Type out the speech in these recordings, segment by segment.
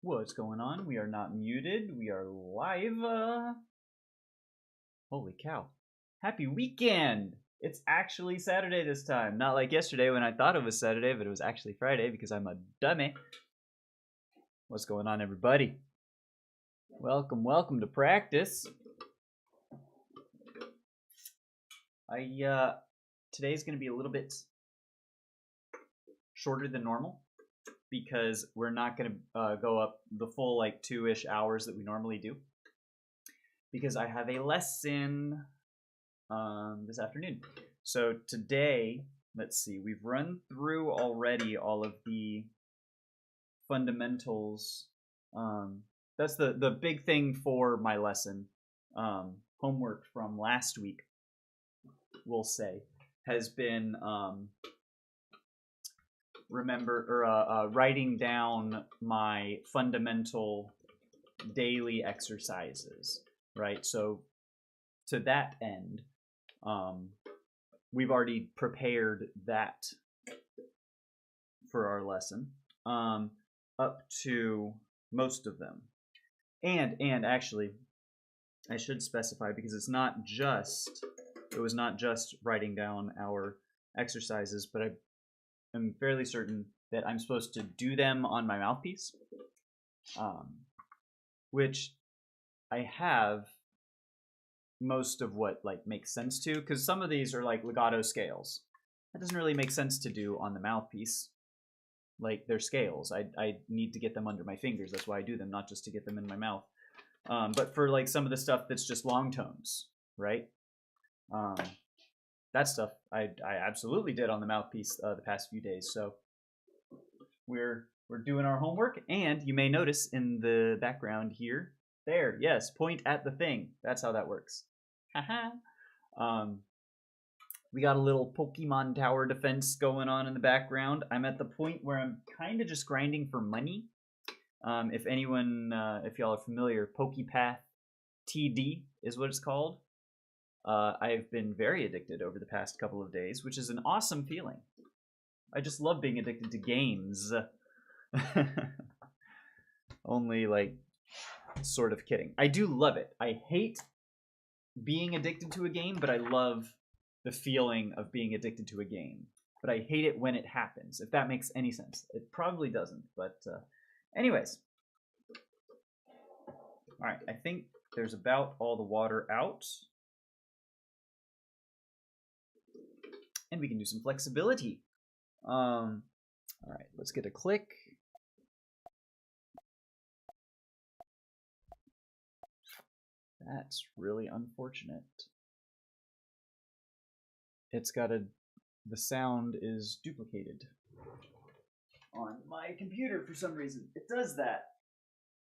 What's going on? We are not muted. We are live. Holy cow. Happy weekend! It's actually Saturday this time. Not like yesterday when I thought it was Saturday, but it was actually Friday because I'm a dummy. What's going on, everybody? Welcome to practice. Today's going to be a little bit shorter than normal, because we're not going to go up the full like 2-ish hours that we normally do, because I have a lesson this afternoon. So today, let's see, we've run through already all of the fundamentals. That's the big thing for my lesson. Homework from last week, we'll say, has been writing down my fundamental daily exercises, right? So to that end, we've already prepared that for our lesson, up to most of them. And actually, I should specify, because it was not just writing down our exercises, but I'm fairly certain that I'm supposed to do them on my mouthpiece, which I have most of what like makes sense to, because some of these are like legato scales. That doesn't really make sense to do on the mouthpiece. Like, they're scales. I need to get them under my fingers. That's why I do them, not just to get them in my mouth. But for like some of the stuff that's just long tones, right? That stuff I absolutely did on the mouthpiece the past few days. So we're doing our homework, and you may notice in the background here, there, yes, point at the thing. That's how that works. Haha. We got a little Pokemon tower defense going on in the background. I'm at the point where I'm kind of just grinding for money. If y'all are familiar, PokePath TD is what it's called. I've been very addicted over the past couple of days, which is an awesome feeling. I just love being addicted to games. Only, like, sort of kidding. I do love it. I hate being addicted to a game, but I love the feeling of being addicted to a game. But I hate it when it happens, if that makes any sense. It probably doesn't, but anyways. Alright, I think there's about all the water out. And we can do some flexibility. Alright, let's get a click. That's really unfortunate. The sound is duplicated on my computer for some reason. It does that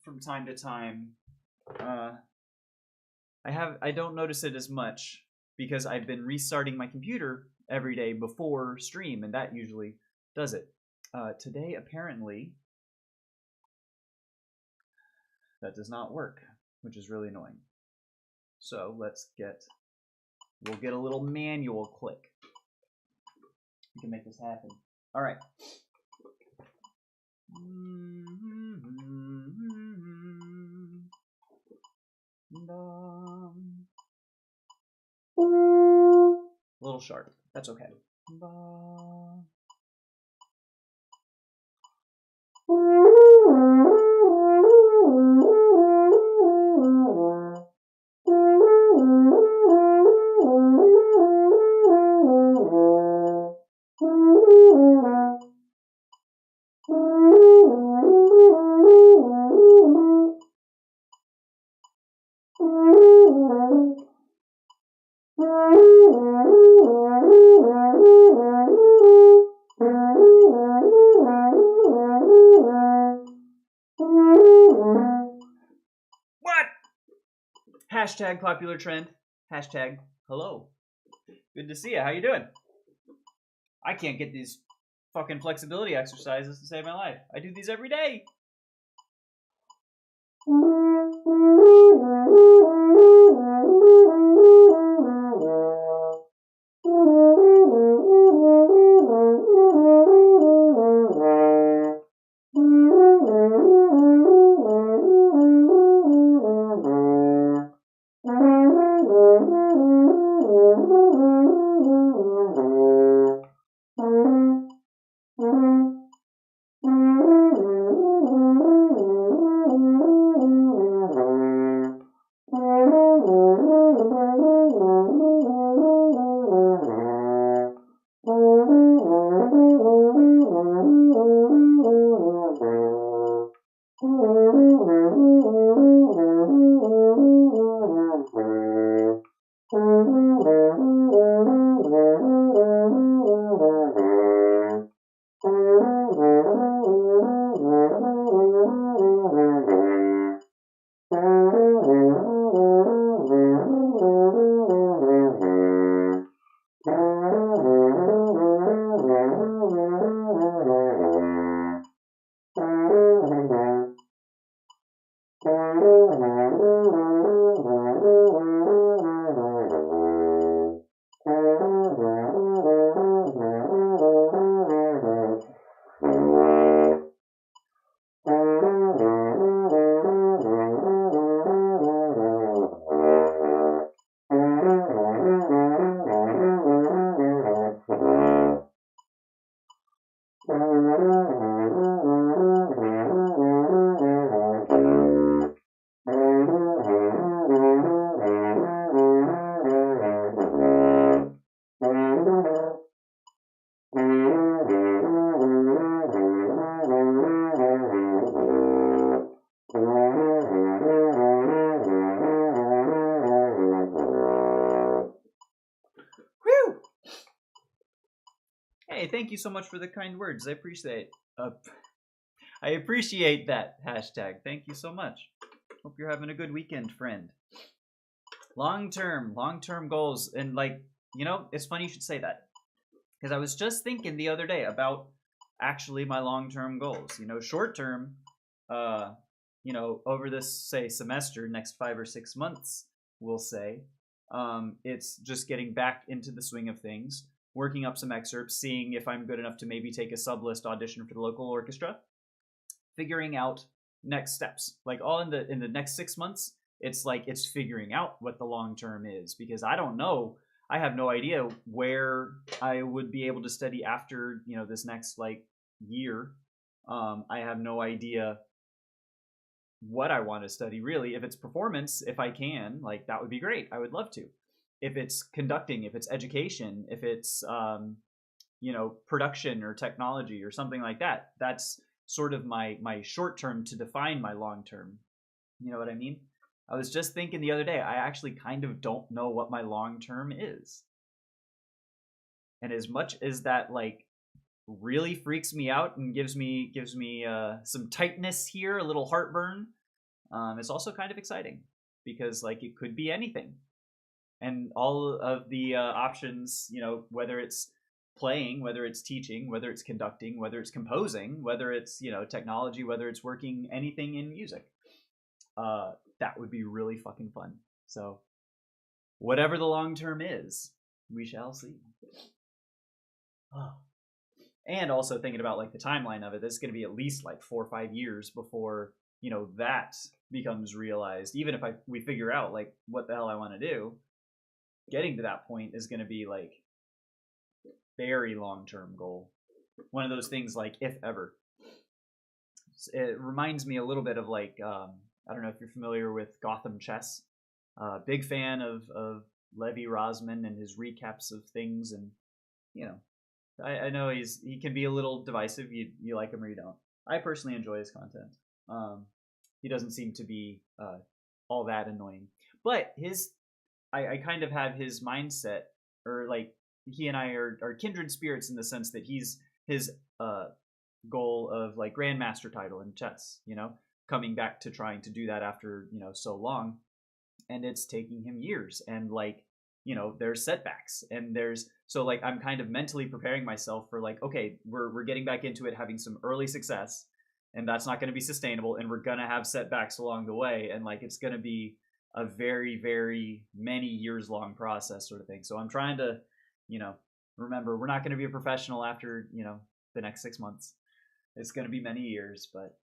from time to time. I don't notice it as much because I've been restarting my computer every day before stream, and that usually does it. Today, apparently, that does not work, which is really annoying. So we'll get a little manual click. We can make this happen. All right. A little sharp. That's okay. What? Hashtag popular trend. Hashtag hello. Good to see you. How you doing? I can't get these fucking flexibility exercises to save my life. I do these every day. Whew! Hey, thank you so much for the kind words. I appreciate I appreciate that hashtag. Thank you so much. Hope you're having a good weekend, friend. Long term goals, and like, it's funny you should say that, because I was just thinking the other day about actually my long term goals. Short term, over this say semester, next 5 or 6 months, we'll say, it's just getting back into the swing of things, working up some excerpts, seeing if I'm good enough to maybe take a sublist audition for the local orchestra, figuring out next steps. Like all in the next 6 months, it's like it's figuring out what the long term is, because I don't know. I have no idea where I would be able to study after this next like year. I have no idea what I want to study really. If it's performance, if I can, like, that would be great. I would love to. If it's conducting, if it's education, if it's production or technology or something like that, that's sort of my short term to define my long term. You know what I mean? I was just thinking the other day, I actually kind of don't know what my long term is. And as much as that like really freaks me out and gives me some tightness here, a little heartburn, it's also kind of exciting, because like it could be anything, and all of the options, whether it's playing, whether it's teaching, whether it's conducting, whether it's composing, whether it's technology, whether it's working anything in music, that would be really fucking fun. So whatever the long term is, we shall see. And also thinking about like the timeline of it, this is going to be at least like 4 or 5 years before that becomes realized. Even if we figure out like what the hell I want to do, getting to that point is going to be like very long term goal. One of those things like, if ever. It reminds me a little bit of like I don't know if you're familiar with Gotham Chess. Big fan of Levi Rosman and his recaps of things, and I know he can be a little divisive. You like him or you don't. I personally enjoy his content. He doesn't seem to be all that annoying, but I kind of have his mindset, or like he and I are kindred spirits in the sense that his goal of like grandmaster title in chess, coming back to trying to do that after so long, and it's taking him years, and like there's setbacks, and so like I'm kind of mentally preparing myself for like, okay, we're getting back into it, having some early success, and that's not going to be sustainable, and we're going to have setbacks along the way, and like it's going to be a very, very many years long process sort of thing. So I'm trying to remember, we're not going to be a professional after the next 6 months. It's going to be many years, but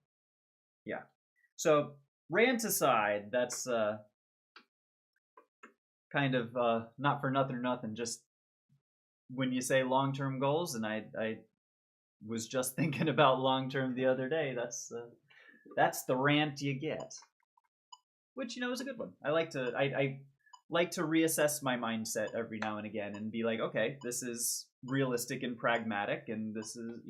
yeah. So rant aside, that's kind of not for nothing or nothing. Just when you say long-term goals, and I was just thinking about long-term the other day. That's the rant you get, which is a good one. I like to reassess my mindset every now and again and be like, okay, this is realistic and pragmatic, and this is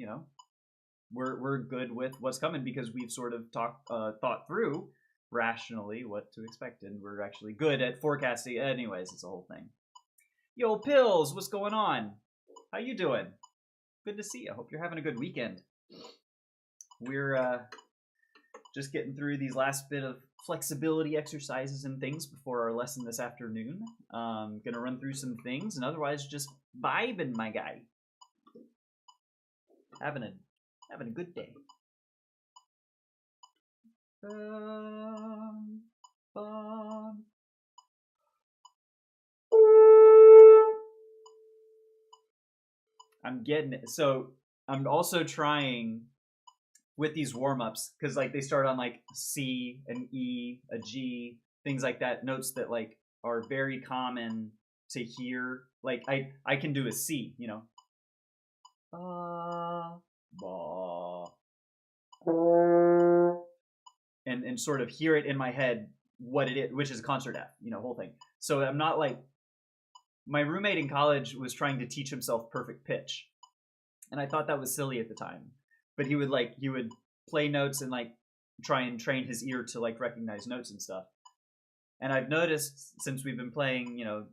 we're good with what's coming, because we've sort of thought through rationally what to expect, and we're actually good at forecasting. Anyways, it's a whole thing. Yo, Pills, what's going on? How you doing? Good to see you. Hope you're having a good weekend. We're just getting through these last bit of flexibility exercises and things before our lesson this afternoon. Gonna run through some things, and otherwise just vibing, my guy. Having a good day. I'm getting it. So I'm also trying with these warm-ups because like they start on like C, an E, a G, things like that, notes that like are very common to hear. Like I can do a C, you know. Ba. And sort of hear it in my head what it is, which is a concert F, you know, whole thing. So I'm not like my roommate in college was trying to teach himself perfect pitch, and I thought that was silly at the time. But he would play notes and like try and train his ear to like recognize notes and stuff. And I've noticed since we've been playing, you know,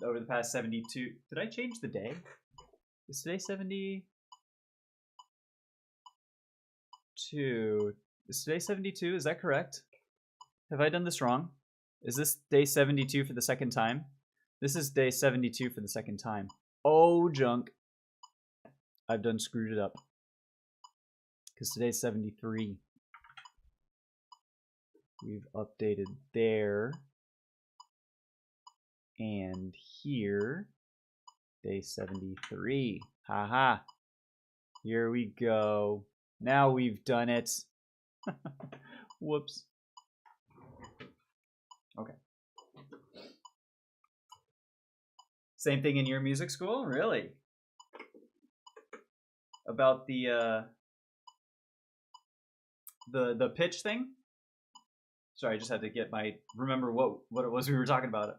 over the past 72. Did I change the day? Is today 72? Is today 72? Is that correct? Have I done this wrong? Is this day 72 for the second time? This is day 72 for the second time. Oh, junk. I've done screwed it up. Because today's 73. We've updated there. And here. Day 73. Haha. Here we go. Now we've done it. Whoops. Okay. Same thing in your music school? Really? About the pitch thing? Sorry, I just had to get remember what it was we were talking about.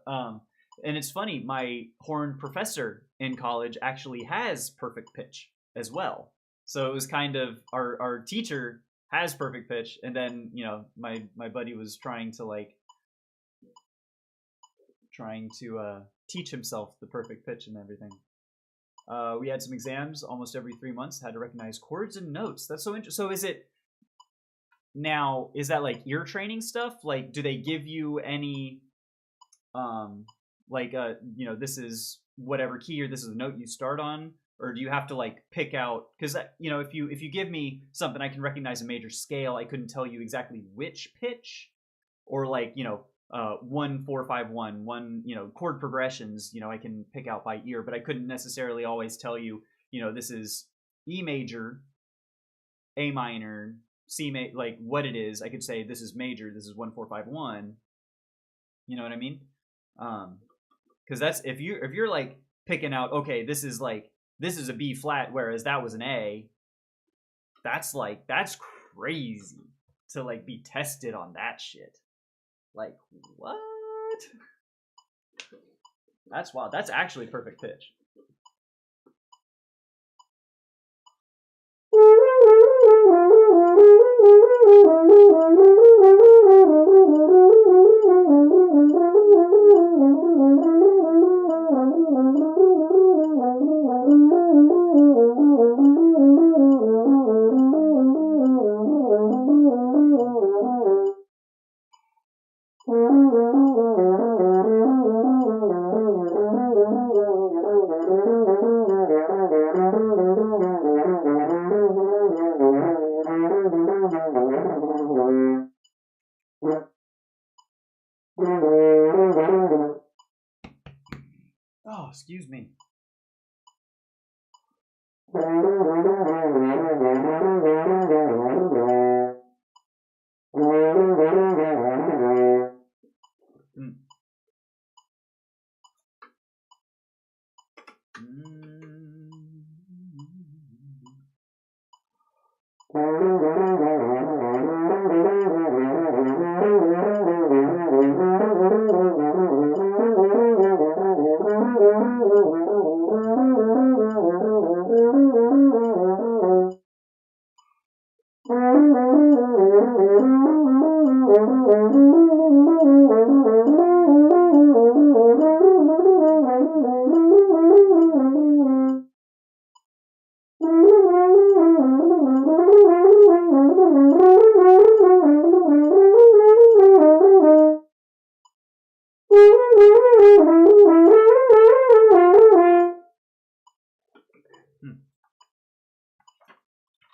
And it's funny, my horn professor in college actually has perfect pitch as well. So it was kind of our teacher has perfect pitch, and then, you know, my buddy was trying to teach himself the perfect pitch and everything. We had some exams almost every 3 months, had to recognize chords and notes. That's so interesting. So is that like ear training stuff? Like, do they give you any, you know, this is whatever key or this is the note you start on? Or do you have to like pick out, because, you know, if you give me something, I can recognize a major scale. I couldn't tell you exactly which pitch, or like, you know, 1 4 5 1, you know, chord progressions, you know, I can pick out by ear, but I couldn't necessarily always tell you, you know, this is E major, A minor, C major, like what it is. I could say this is major, this is 1 4 5 1. You know what I mean? Because that's if you're like picking out, okay, this is a B flat, whereas that was an A. That's crazy to like be tested on that shit. Like, what? That's wild. That's actually perfect pitch. Oh, excuse me.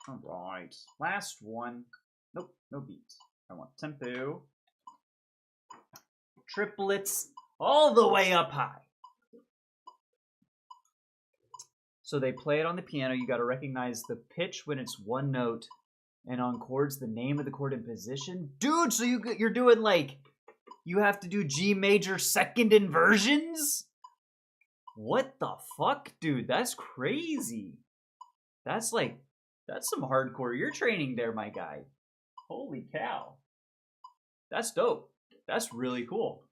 Alright, last one. Nope, no beats. I want tempo. Triplets all the way up high. So they play it on the piano. You got to recognize the pitch when it's one note, and on chords the name of the chord and position. Dude, so you're doing like, you have to do G major second inversions? What the fuck, dude? That's crazy. That's some hardcore ear training there, my guy. Holy cow. That's dope. That's really cool.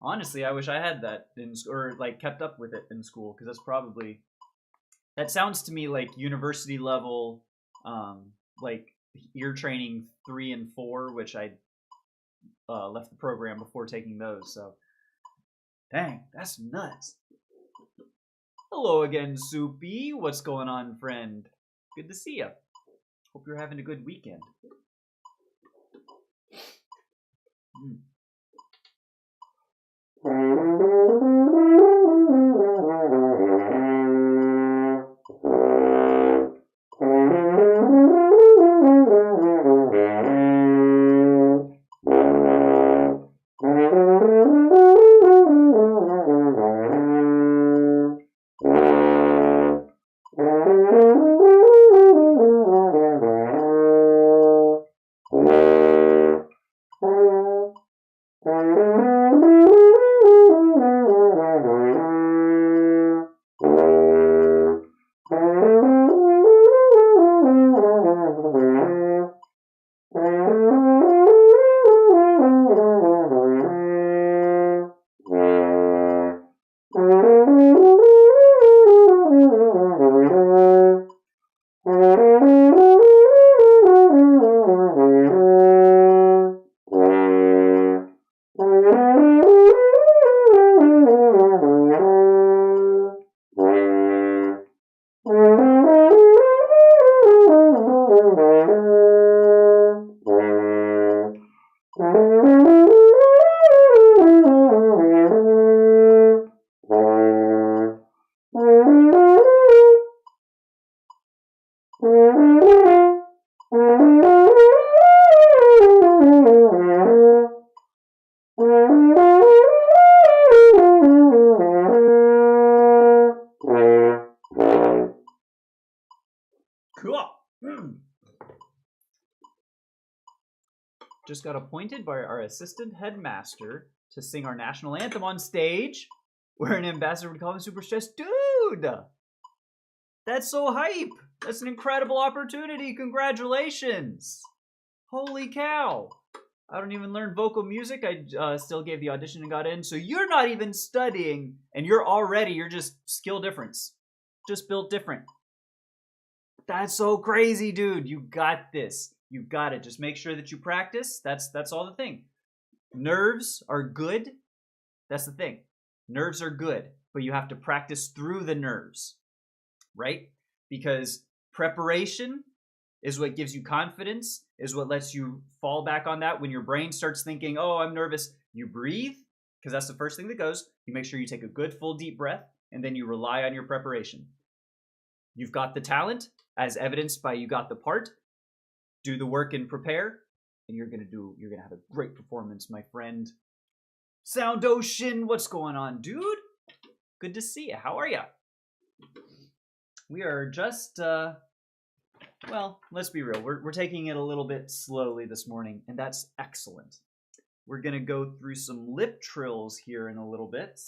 Honestly, I wish I had that or like kept up with it in school, because that sounds to me like university level, like ear training 3 and 4, which I left the program before taking those. So, dang, that's nuts. Hello again, Soupy. What's going on, friend? Good to see you. Hope you're having a good weekend. Cool. Just got appointed by our assistant headmaster to sing our national anthem on stage. Where an ambassador would call him super stressed. Dude! That's so hype! That's an incredible opportunity. Congratulations! Holy cow! I don't even learn vocal music. I still gave the audition and got in. So you're not even studying, and you're just skill difference. Just built different. That's so crazy, dude. You got this. You got it. Just make sure that you practice. That's all the thing. Nerves are good. That's the thing. Nerves are good, but you have to practice through the nerves, right? Because preparation is what gives you confidence, is what lets you fall back on that when your brain starts thinking, oh, I'm nervous. You breathe, because that's the first thing that goes. You make sure you take a good full deep breath, and then you rely on your preparation. You've got the talent, as evidenced by you got the part. Do the work and prepare, and you're gonna have a great performance, my friend. Sound Ocean, what's going on, dude? Good to see you. How are ya? We are just well, let's be real. We're taking it a little bit slowly this morning, and that's excellent. We're gonna go through some lip trills here in a little bit.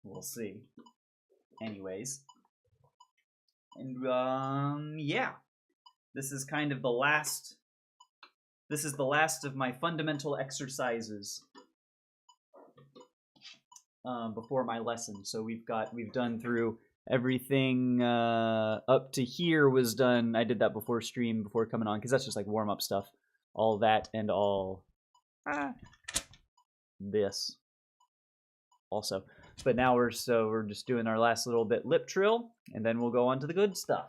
We'll see. Anyways. And yeah. This is kind of the last of my fundamental exercises before my lesson. So we've done through everything up to here was done. I did that before stream, before coming on, because that's just like warm-up stuff. All that and all this also. But now we're just doing our last little bit lip trill, and then we'll go on to the good stuff.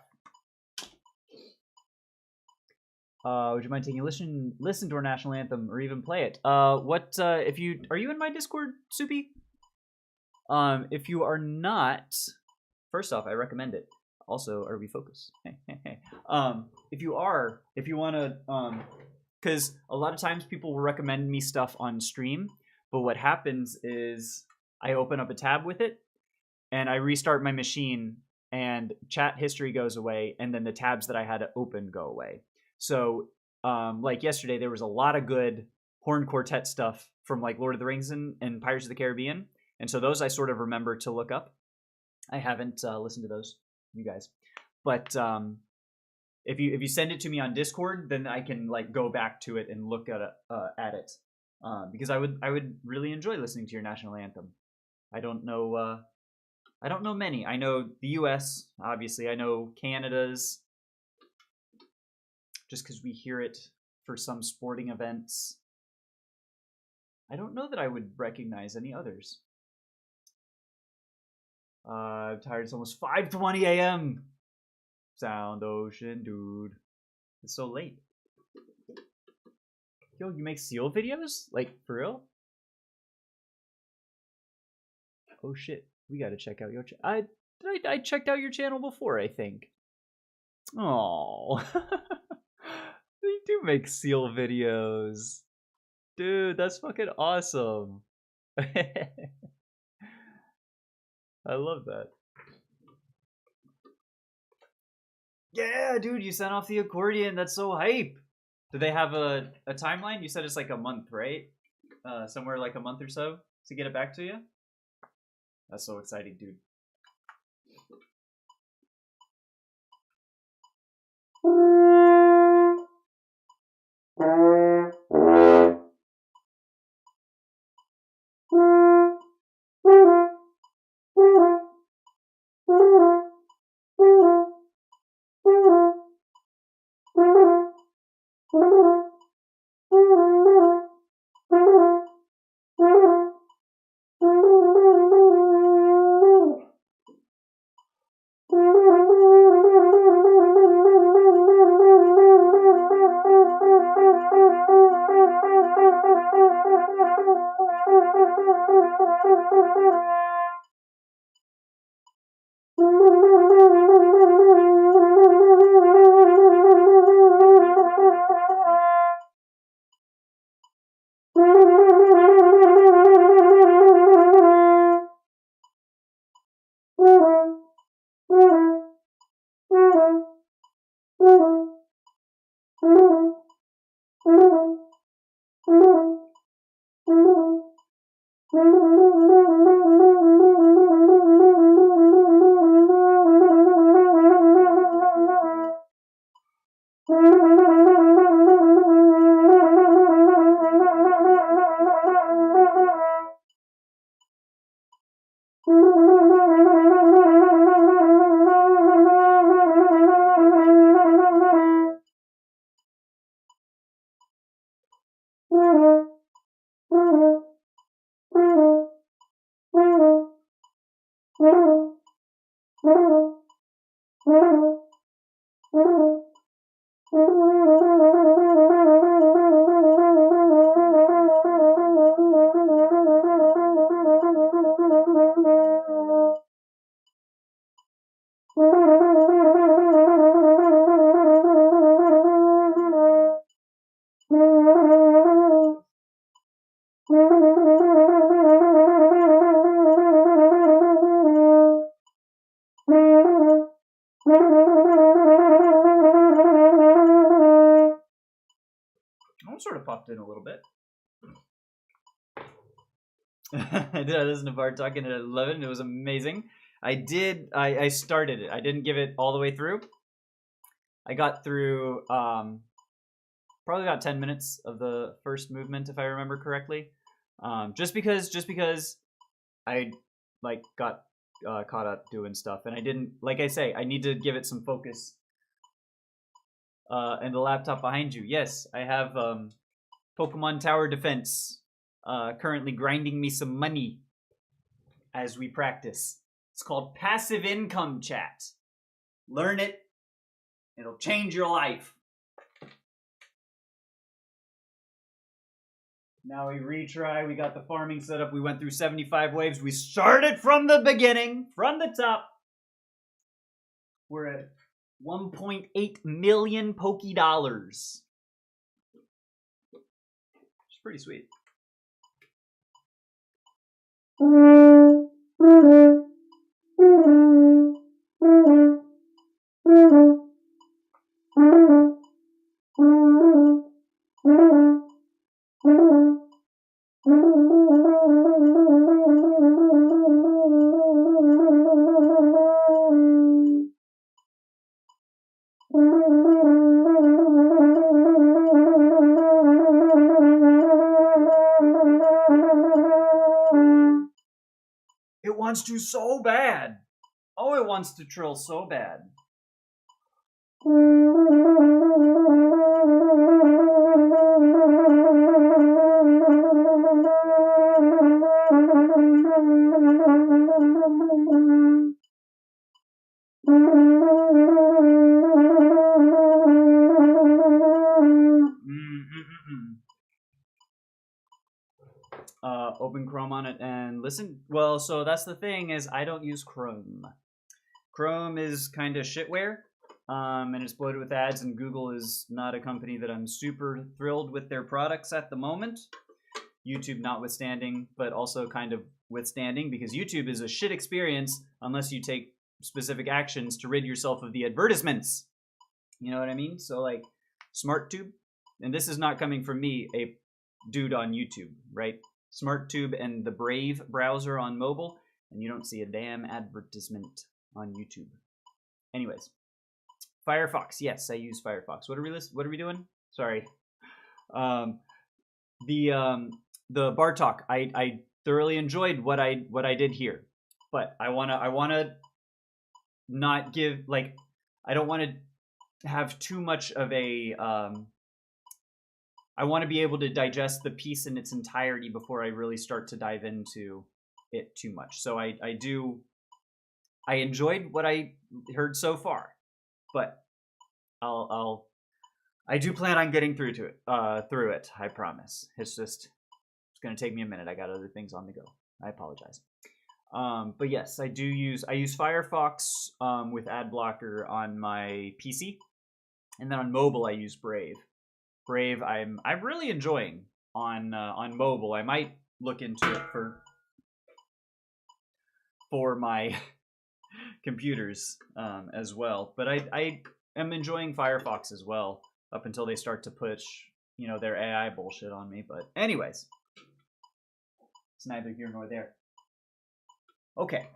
Would you mind taking a listen to our national anthem or even play it? Are you in my Discord, Soupy? If you are not, first off, I recommend it. Also, are we focused? If you want to, because a lot of times people will recommend me stuff on stream, but what happens is I open up a tab with it, and I restart my machine, and chat history goes away, and then the tabs that I had to open go away. So, like yesterday, there was a lot of good horn quartet stuff from like Lord of the Rings and Pirates of the Caribbean, and so those I sort of remember to look up. I haven't listened to those, you guys, but if you send it to me on Discord, then I can like go back to it and look at it, because I would really enjoy listening to your national anthem. I don't know many. I know the U.S. obviously. I know Canada's, just because we hear it for some sporting events. I don't know that I would recognize any others. I'm tired. It's almost 5:20 a.m. Sound Ocean, dude. It's so late. Yo, you make seal videos? Like, for real? Oh shit. We gotta check out your channel. I checked out your channel before, I think. Oh. You do make seal videos. Dude, that's fucking awesome. I love that. Yeah, dude, you sent off the accordion. That's so hype. Do they have a timeline? You said it's like a month, right? Somewhere like a month or so to get it back to you? That's so exciting, dude. Sort of popped in a little bit. I listened to Bart talking at 11. It was amazing. I started it. I didn't give it all the way through. I got through probably about 10 minutes of the first movement, if I remember correctly. Just because I like got caught up doing stuff, and I didn't, like I say, I need to give it some focus. And the laptop behind you. Yes, I have Pokemon Tower Defense currently grinding me some money as we practice. It's called Passive Income Chat. Learn it. It'll change your life. Now we retry. We got the farming set up. We went through 75 waves. We started from the beginning, from the top. We're at 1.8 million Poké Dollars. It's pretty sweet. wants to so bad. Oh, it wants to trill so bad. Open Chrome on it and listen. Well, so that's the thing is I don't use Chrome. Chrome is kind of shitware, and it's bloated with ads, and Google is not a company that I'm super thrilled with their products at the moment. YouTube notwithstanding, but also kind of withstanding, because YouTube is a shit experience unless you take specific actions to rid yourself of the advertisements. You know what I mean? So like SmartTube, and this is not coming from me, a dude on YouTube, right? SmartTube and the Brave browser on mobile, and you don't see a damn advertisement on YouTube. Anyways, Firefox. Yes, I use Firefox. What are we doing? Sorry. The bar talk. I thoroughly enjoyed what I did here, but I wanna not give, like, I don't want to have too much of a I want to be able to digest the piece in its entirety before I really start to dive into it too much. So I enjoyed what I heard so far, but I do plan on getting through it. I promise. It's gonna take me a minute. I got other things on the go. I apologize. But yes, I use Firefox with ad blocker on my PC, and then on mobile I use Brave. Brave, I'm really enjoying on mobile. I might look into it for my computers as well. But I am enjoying Firefox as well up until they start to push, their AI bullshit on me. But anyways, it's neither here nor there. Okay.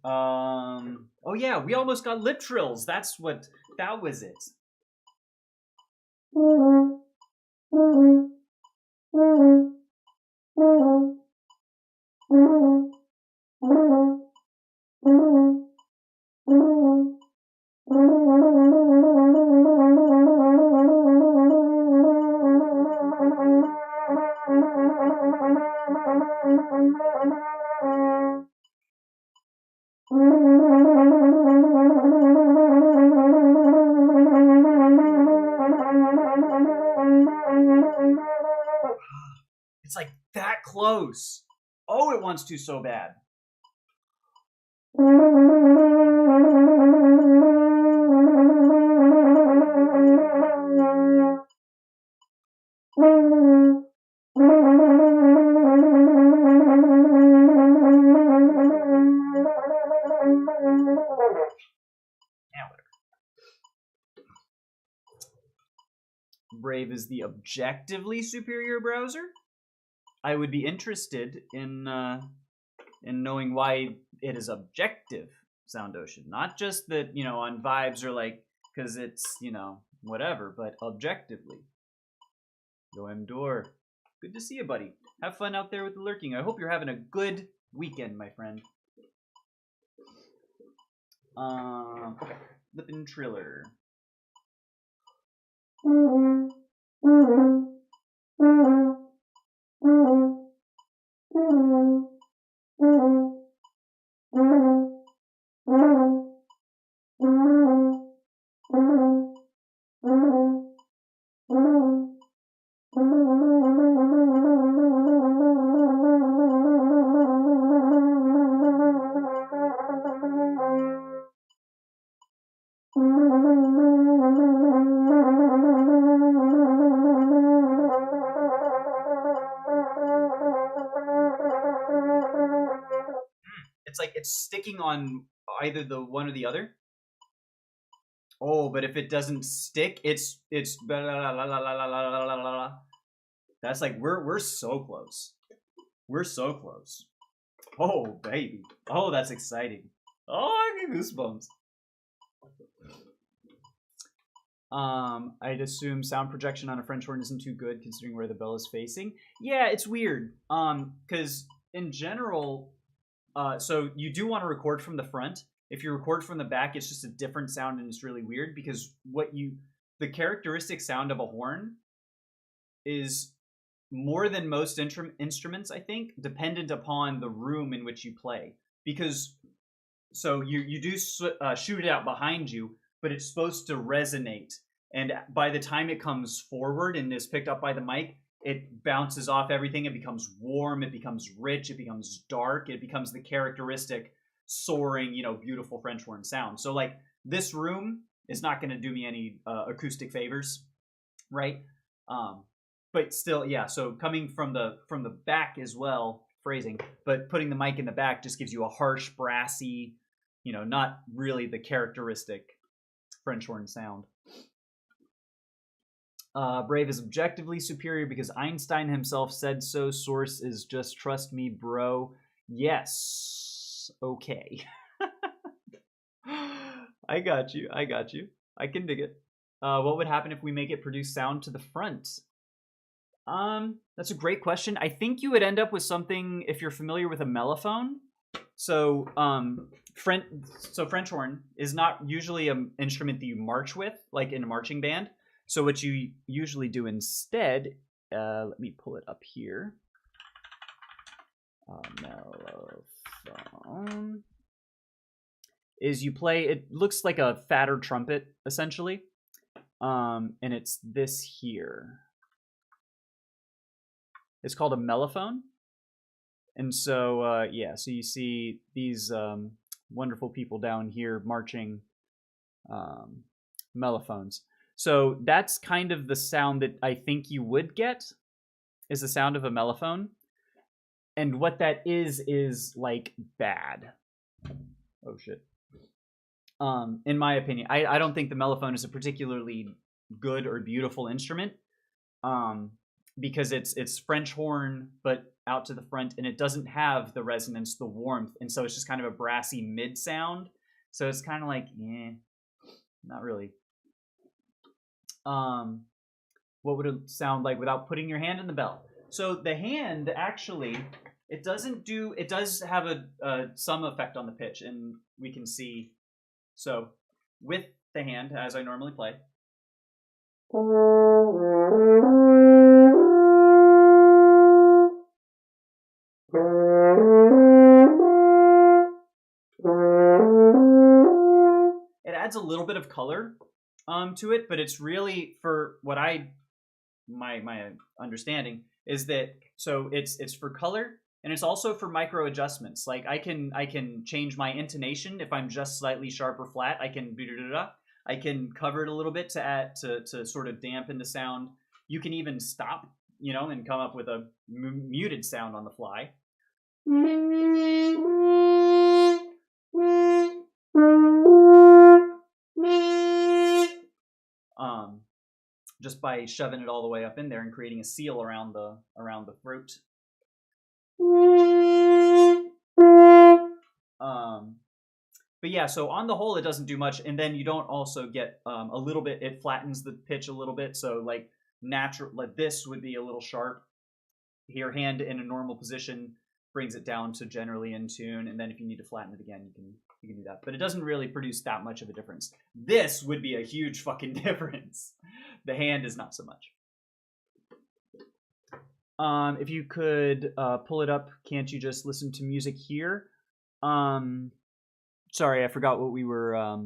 Oh yeah, we almost got lip trills. That was it. It's like that close. Oh, it wants to so bad. Brave is the objectively superior browser. I would be interested in knowing why it is objective, Sound Ocean. Not just that, on vibes or like, because it's, whatever, but objectively. Yo, Door. Good to see you, buddy. Have fun out there with the lurking. I hope you're having a good weekend, my friend. Okay. Lippin' Triller. It's like it's sticking on either the one or the other. Oh, but if it doesn't stick, it's that's like we're so close. We're so close. Oh baby. Oh, that's exciting. Oh, I get goosebumps. I'd assume sound projection on a French horn isn't too good considering where the bell is facing. Yeah, it's weird. Because in general, So you do want to record from the front. If you record from the back, it's just a different sound and it's really weird because the characteristic sound of a horn is more than most instruments, I think, dependent upon the room in which you play. Because so you do shoot it out behind you, but it's supposed to resonate. And by the time it comes forward and is picked up by the mic, it bounces off everything. It becomes warm. It becomes rich. It becomes dark. It becomes the characteristic soaring, beautiful French horn sound. So like this room is not going to do me any acoustic favors, right? But still, yeah. So coming from the back as well, phrasing, but putting the mic in the back just gives you a harsh, brassy, not really the characteristic French horn sound. Brave is objectively superior because Einstein himself said so. Source is just trust me, bro. Yes. Okay. I got you. I can dig it. What would happen if we make it produce sound to the front? That's a great question. I think you would end up with something if you're familiar with a mellophone. So, French horn is not usually an instrument that you march with, like in a marching band. So what you usually do instead, let me pull it up here. Mellophone is you play. It looks like a fatter trumpet essentially, and it's this here. It's called a mellophone. And so, so you see these wonderful people down here marching mellophones. So that's kind of the sound that I think you would get, is the sound of a mellophone. And what that is like bad. Oh, shit. In my opinion, I don't think the mellophone is a particularly good or beautiful instrument. Because it's French horn, but out to the front, and it doesn't have the resonance, the warmth, and so it's just kind of a brassy mid sound. So it's kind of like, not really. What would it sound like without putting your hand in the bell? So the hand actually, it does have some effect on the pitch, and we can see. So with the hand, as I normally play. It adds a little bit of color to it, but it's really, for what my understanding is that, so it's for color, and it's also for micro adjustments. Like I can change my intonation if I'm just slightly sharp or flat. I can cover it a little bit to add to sort of dampen the sound. You can even stop, and come up with a muted sound on the fly. Just by shoving it all the way up in there and creating a seal around the throat. But yeah, so on the whole, it doesn't do much, and then you don't also get a little bit. It flattens the pitch a little bit, so like this would be a little sharp. Your hand in a normal position brings it down to generally in tune, and then if you need to flatten it again, you can do that. But it doesn't really produce that much of a difference. This would be a huge fucking difference. The hand is not so much. If you could pull it up, can't you just listen to music here? Sorry, I forgot what we were,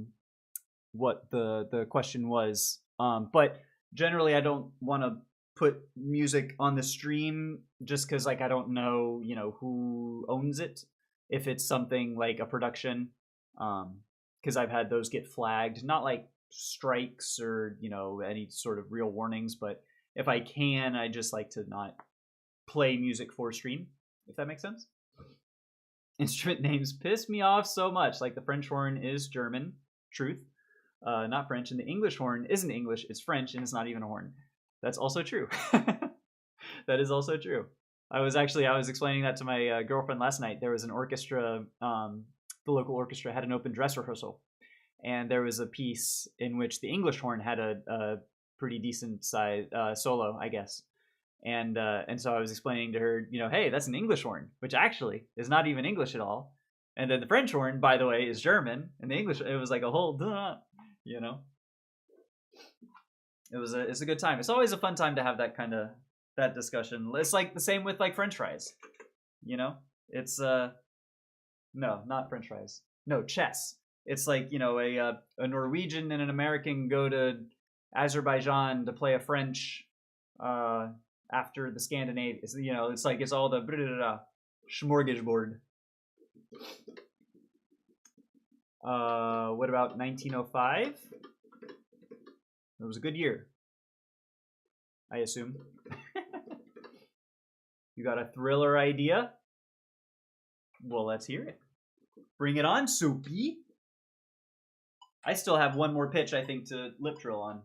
what the question was. But generally, I don't want to put music on the stream just because, like, I don't know, who owns it. If it's something like a production, because I've had those get flagged, not like strikes or any sort of real warnings, but if I can, I just like to not play music for stream, if that makes sense. Instrument names piss me off so much. Like the French horn is German, truth, not French, and the English horn isn't English, it's French, and it's not even a horn. That's also true. That is also true. I was explaining that to my girlfriend last night. There was an orchestra, the local orchestra had an open dress rehearsal, and there was a piece in which the English horn had a pretty decent size solo, I guess. And so I was explaining to her, hey, that's an English horn, which actually is not even English at all. And then the French horn, by the way, is German, and the English, it was like a whole, you know. It's a good time. It's always a fun time to have that discussion. It's like the same with like French fries, you know. It's no, not French fries. No, chess. It's like, you know, a Norwegian and an American go to Azerbaijan to play a French after the Scandinavian. You know, it's like it's all the smorgasbord. What about 1905? It was a good year, I assume. You got a thriller idea? Well, let's hear it. Bring it on, Soupy. I still have one more pitch, I think, to lip drill on.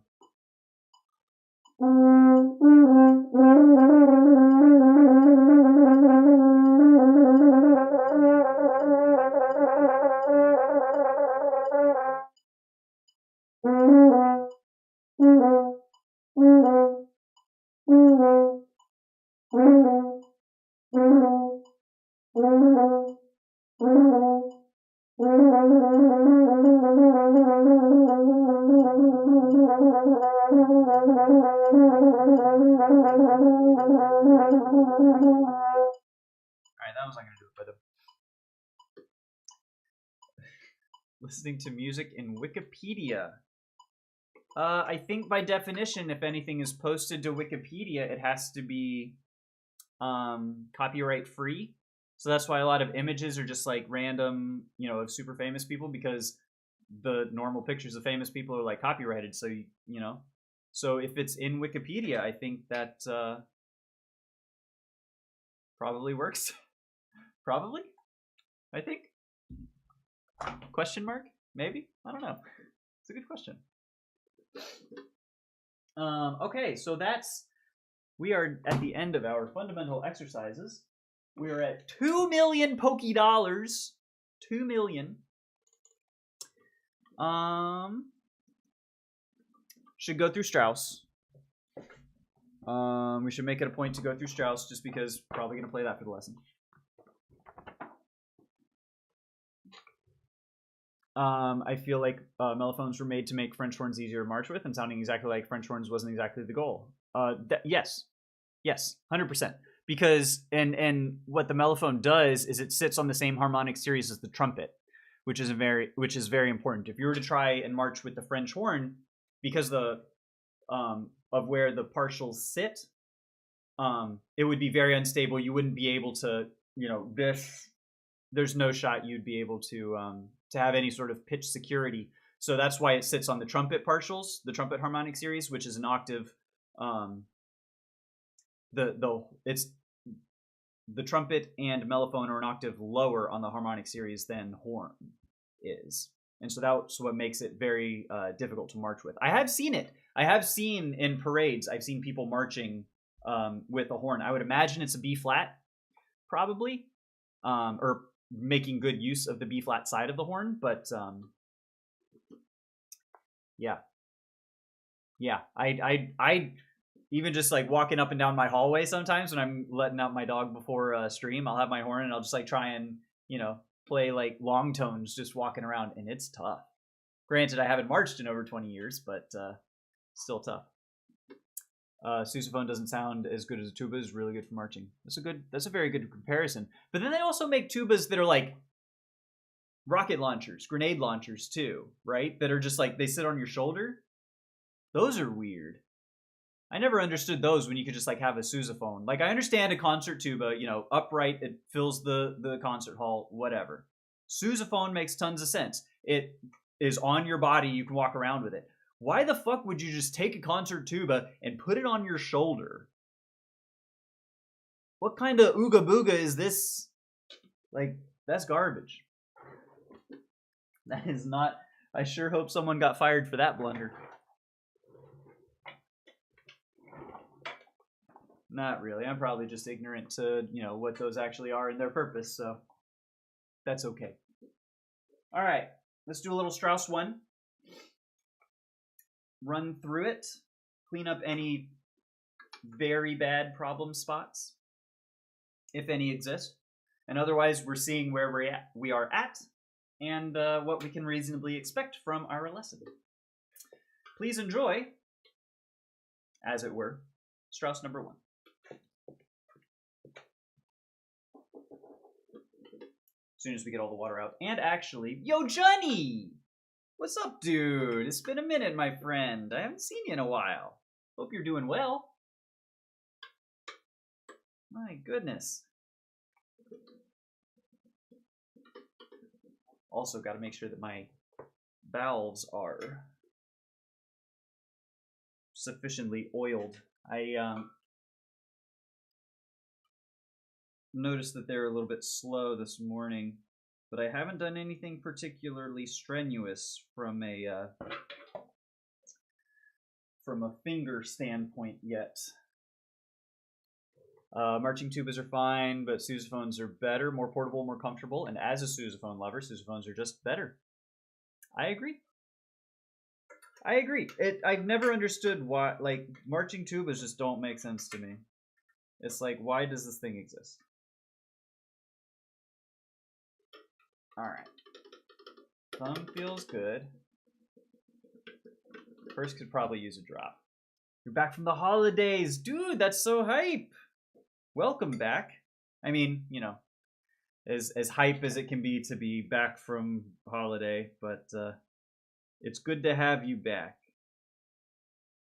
Alright, that was not going to do it, but listening to music in Wikipedia. I think by definition, if anything is posted to Wikipedia, it has to be copyright free. So that's why a lot of images are just like random, you know, of super famous people, because the normal pictures of famous people are like copyrighted. So, you know, so if it's in Wikipedia, I think that probably works. Probably, I think. Question mark? Maybe? I don't know. It's a good question. Okay, so we are at the end of our fundamental exercises. We are at 2 million Poké Dollars. 2 million. Should go through Strauss. We should make it a point to go through Strauss, just because probably going to play that for the lesson. I feel like mellophones were made to make French horns easier to march with, and sounding exactly like French horns wasn't exactly the goal. Yes, 100%. Because and what the mellophone does is it sits on the same harmonic series as the trumpet, which is very important. If you were to try and march with the French horn, because of where the partials sit, it would be very unstable. You wouldn't be able to, you know, there's no shot you'd be able to have any sort of pitch security. So that's why it sits on the trumpet partials, the trumpet harmonic series, which is an octave. The trumpet and mellophone are an octave lower on the harmonic series than horn is, and so that's what makes it very difficult to march with. I have seen it. I have seen in parades. I've seen people marching with a horn. I would imagine it's a B flat, probably, or making good use of the B flat side of the horn. But yeah. I even just like walking up and down my hallway sometimes when I'm letting out my dog before a stream, I'll have my horn and I'll just like try and, you know, play like long tones just walking around, and it's tough. Granted, I haven't marched in over 20 years, but still tough. Sousaphone doesn't sound as good as a tuba. Is really good for marching. That's a very good comparison. But then they also make tubas that are like rocket launchers, grenade launchers too, right? That are just like they sit on your shoulder. Those are weird. I never understood those when you could just like have a sousaphone. Like I understand a concert tuba, you know, upright, it fills the concert hall, whatever. Sousaphone makes tons of sense. It is on your body, you can walk around with it. Why the fuck would you just take a concert tuba and put it on your shoulder? What kind of ooga booga is this? Like, that's garbage. That is not... I sure hope someone got fired for that blunder. Not really. I'm probably just ignorant to, you know, what those actually are and their purpose, so that's okay. All right, let's do a little Strauss 1. Run through it, clean up any very bad problem spots, if any exist, And otherwise, we're seeing where we are at and what we can reasonably expect from our lesson. Please enjoy, as it were, Strauss number 1. As soon as we get all the water out. And actually, yo, Johnny! What's up, dude? It's been a minute, my friend. I haven't seen you in a while. Hope you're doing well. My goodness. Also, got to make sure that my valves are sufficiently oiled. I noticed that they're a little bit slow this morning, but I haven't done anything particularly strenuous from a finger standpoint yet. Marching tubas are fine, but sousaphones are better, more portable, more comfortable, and as a sousaphone lover, sousaphones are just better. I agree. I've never understood why, like, marching tubas just don't make sense to me. It's like, why does this thing exist? Alright. Thumb feels good. First could probably use a drop. You're back from the holidays. Dude, that's so hype. Welcome back. I mean, you know, as hype as it can be to be back from holiday, but it's good to have you back.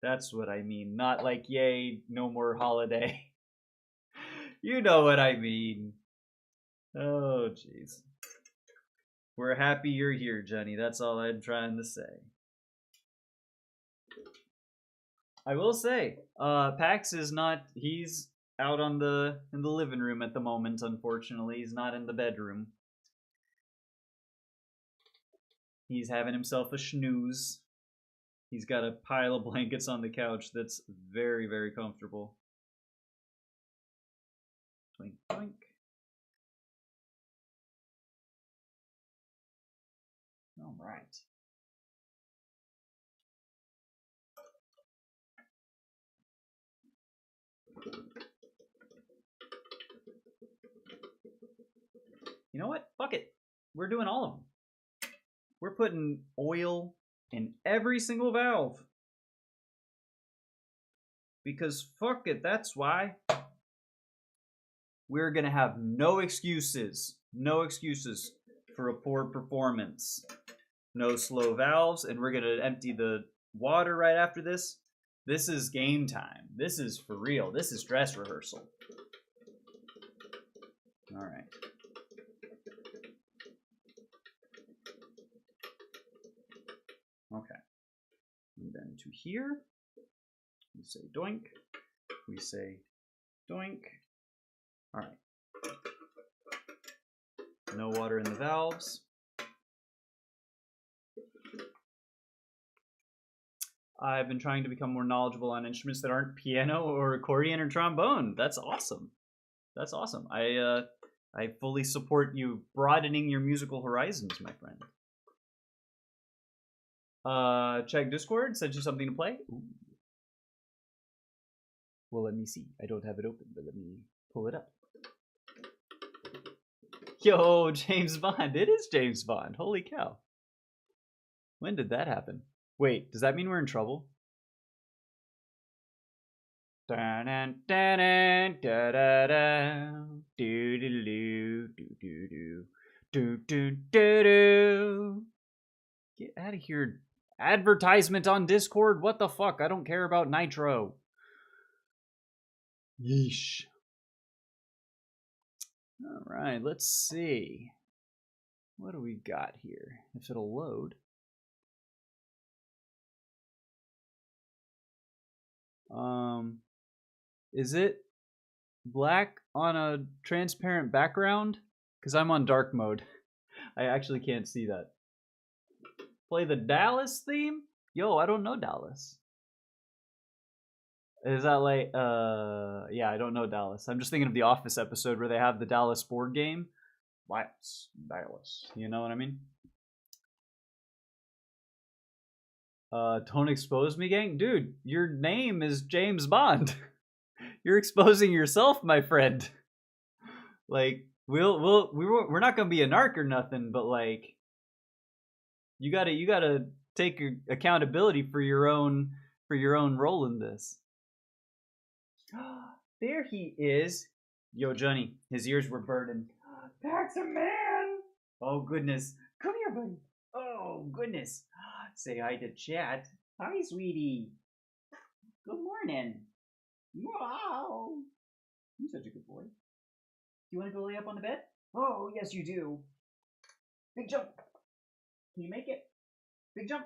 That's what I mean. Not like, yay, no more holiday. You know what I mean. Oh, jeez. We're happy you're here, Jenny. That's all I'm trying to say. I will say, Pax is not, he's out in the living room at the moment, unfortunately. He's not in the bedroom. He's having himself a snooze. He's got a pile of blankets on the couch that's very, very comfortable. Twink, twink. All right. You know what? Fuck it. We're doing all of them. We're putting oil in every single valve. Because fuck it, that's why. We're going to have no excuses. No excuses for a poor performance. No slow valves, and we're going to empty the water right after this. This is game time. This is for real. This is dress rehearsal. All right. Okay. And then to here, we say doink. We say doink. All right. No water in the valves. I've been trying to become more knowledgeable on instruments that aren't piano or accordion or trombone. That's awesome. That's awesome. I fully support you broadening your musical horizons, my friend. Check Discord. Sent you something to play. Ooh. Well, let me see. I don't have it open, but let me pull it up. Yo, James Bond. It is James Bond. Holy cow. When did that happen? Wait, does that mean we're in trouble? Get out of here. Advertisement on Discord? What the fuck? I don't care about Nitro. Yeesh. All right, let's see. What do we got here? If it'll load. Is it black on a transparent background? Because I'm on dark mode. I actually can't see that. Play the Dallas theme? Yo, I don't know Dallas. Is that like, yeah, I don't know Dallas. I'm just thinking of the Office episode where they have the Dallas board game. Dallas. You know what I mean? Don't expose me, gang? Dude, your name is James Bond. You're exposing yourself, my friend. Like, we're not gonna be a narc or nothing, but like you gotta take accountability for your own role in this. There he is. Yo, Johnny, his ears were burning. That's a man. Oh goodness, come here, buddy. Oh goodness, say hi to chat. Hi, sweetie. Good morning. Wow. You're such a good boy. Do you want to go lay up on the bed? Oh, yes, you do. Big jump. Can you make it? Big jump.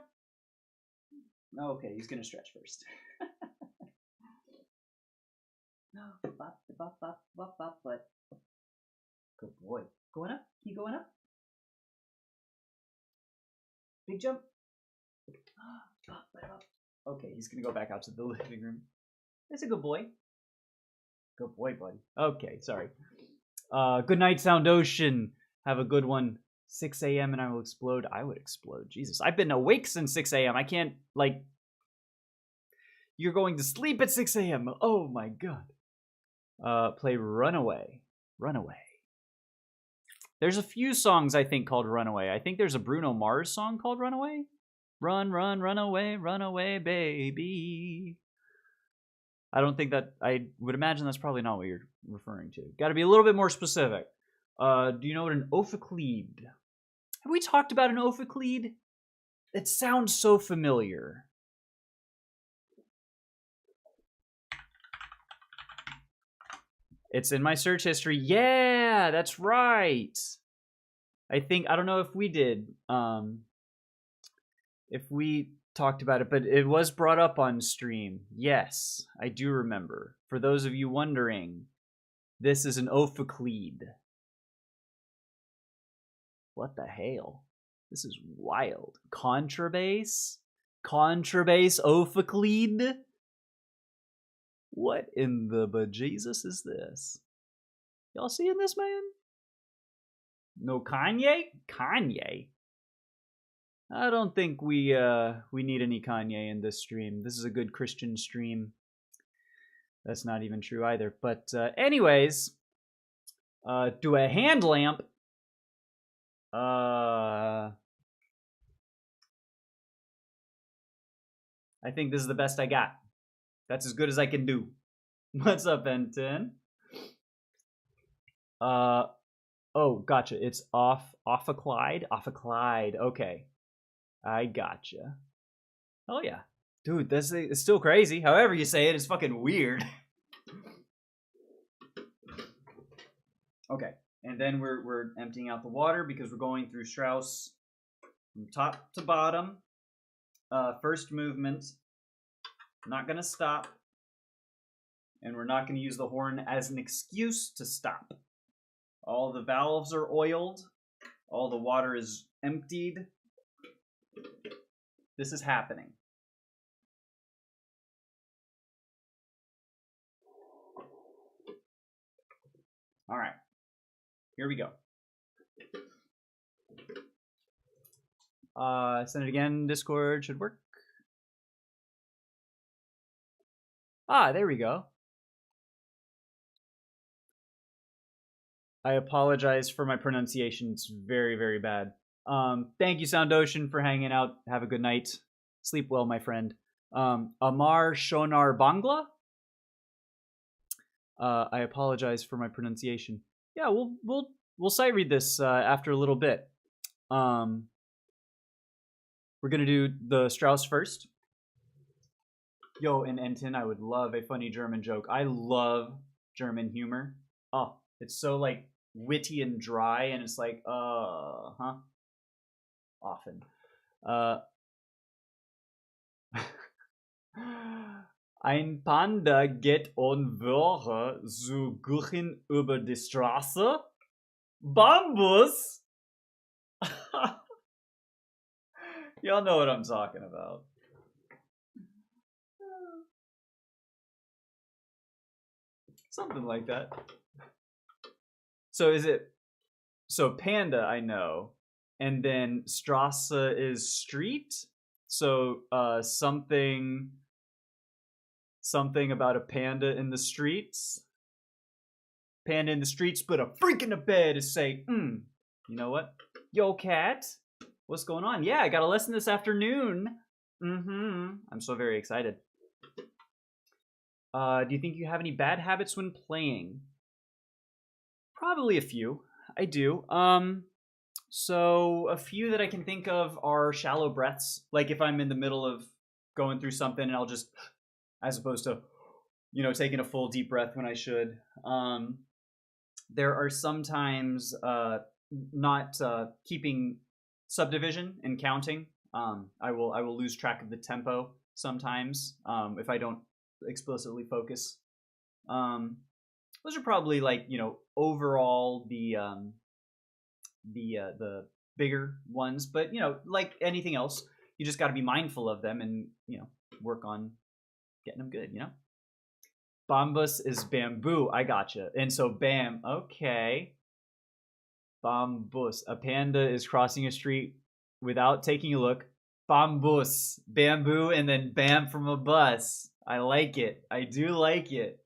Okay, he's going to stretch first. But good boy. Going up? Keep going up. Big jump. Okay, he's going to go back out to the living room. That's a good boy. Good boy, buddy. Okay, sorry. Good night, Sound Ocean. Have a good one. 6 a.m. and I will explode. I would explode. Jesus. I've been awake since 6 a.m. I can't, like... You're going to sleep at 6 a.m. Oh, my God. Play Runaway. Runaway. There's a few songs, I think, called Runaway. I think there's a Bruno Mars song called Runaway. Run, run, run away, baby. I don't think that... I would imagine that's probably not what you're referring to. Got to be a little bit more specific. Do you know what an ophicleide? Have we talked about an ophicleide? It sounds so familiar. It's in my search history. Yeah, that's right. I don't know if we did. If we talked about it, but it was brought up on stream. Yes, I do remember. For those of you wondering, this is an ophicleide. What the hell? This is wild. Contrabass? Contrabass ophicleide? What in the bejesus is this? Y'all seeing this, man? No Kanye? Kanye? I don't think we need any Kanye in this stream. This is a good Christian stream. That's not even true either. But anyways, do a hand lamp. I think this is the best I got. That's as good as I can do. What's up, N10? Oh, gotcha. It's off a Clyde? Off a Clyde. Okay. I gotcha. Oh yeah. Dude, it's still crazy. However you say it, it's fucking weird. Okay. And then we're emptying out the water because we're going through Strauss from top to bottom. First movement. Not gonna stop. And we're not gonna use the horn as an excuse to stop. All the valves are oiled. All the water is emptied. This is happening. All right. Here we go. Send it again. Discord should work. Ah, there we go. I apologize for my pronunciation. It's very, very bad. Thank you, Sound Ocean, for hanging out. Have a good night. Sleep well, my friend. Amar Shonar Bangla. I apologize for my pronunciation. Yeah, we'll sight read this after a little bit. We're gonna do the Strauss first. Yo, and Enton, I would love a funny German joke. I love German humor. Oh, it's so like witty and dry, and it's like, huh? Often. Ein Panda geht on Woche zu Guchen über die Straße. Bambus! Y'all know what I'm talking about. Something like that. So is it... So Panda, I know. And then Strasse is street. So something about a panda in the streets. Panda in the streets, but a freak in the bed to say, you know what? Yo, cat, what's going on? Yeah, I got a lesson this afternoon. I'm so very excited. Do you think you have any bad habits when playing? Probably a few. I do. So a few that I can think of are shallow breaths. Like if I'm in the middle of going through something and I'll just, as opposed to, taking a full deep breath when I should. There are sometimes not keeping subdivision and counting. I will lose track of the tempo sometimes if I don't explicitly focus. Those are probably like overall the bigger ones, but like anything else, you just got to be mindful of them and work on getting them good. Bambus is bamboo. I gotcha. And so bam. Okay. Bambus. A panda is crossing a street without taking a look. Bambus. Bamboo and then bam from a bus. I like it. I do like it.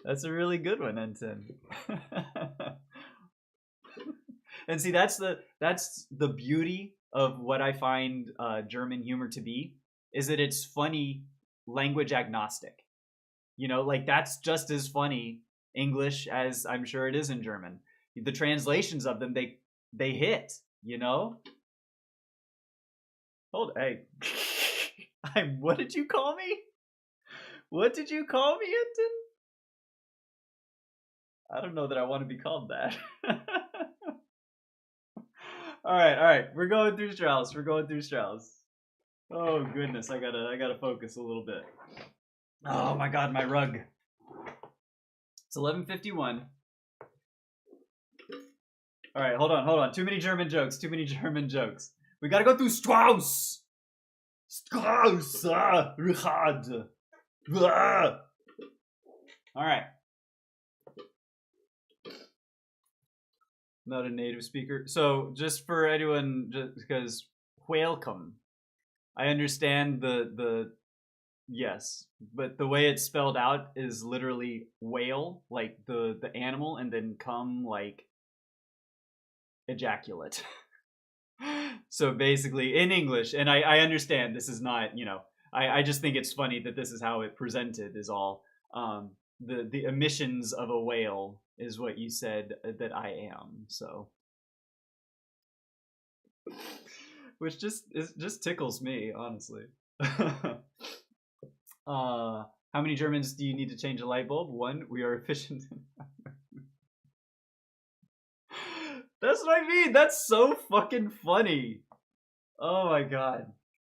That's a really good one, Enton. And see, that's the beauty of what I find German humor to be, is that it's funny language agnostic. Like that's just as funny English as I'm sure it is in German. The translations of them, they hit, Hey. What did you call me? What did you call me, Enton? I don't know that I want to be called that. All right. We're going through Strauss. Oh goodness, I gotta focus a little bit. Oh my God, my rug. It's 11:51. All right, hold on. Too many German jokes. We gotta go through Strauss. Richard. All right. Not a native speaker. So just for anyone, just because welcome. I understand the yes, but the way it's spelled out is literally whale, like the animal, and then come like ejaculate. So basically in English, and I understand this is not, I just think it's funny that this is how it presented is all. The emissions of a whale is what you said that I am, so. Which just tickles me, honestly. How many Germans do you need to change a light bulb? 1. We are efficient. That's what I mean. That's so fucking funny. Oh my God.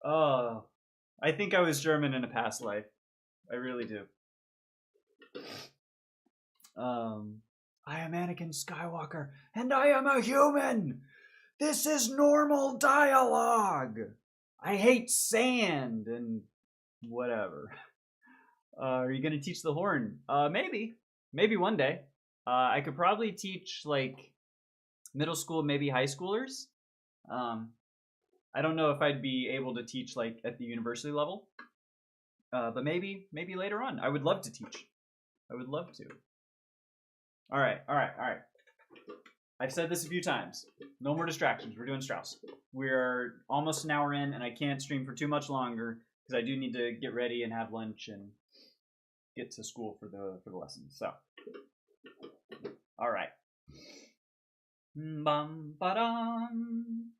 Oh, I think I was German in a past life. I really do. I am Anakin Skywalker, and I am a human. This is normal dialogue. I hate sand and whatever. Are you gonna teach the horn? Maybe one day. I could probably teach like middle school, maybe high schoolers. I don't know if I'd be able to teach like at the university level, but maybe later on. I would love to teach. I would love to. All right. I've said this a few times. No more distractions. We're doing Strauss. We're almost an hour in, and I can't stream for too much longer because I do need to get ready and have lunch and get to school for the lesson. So, all right. Bum ba dum.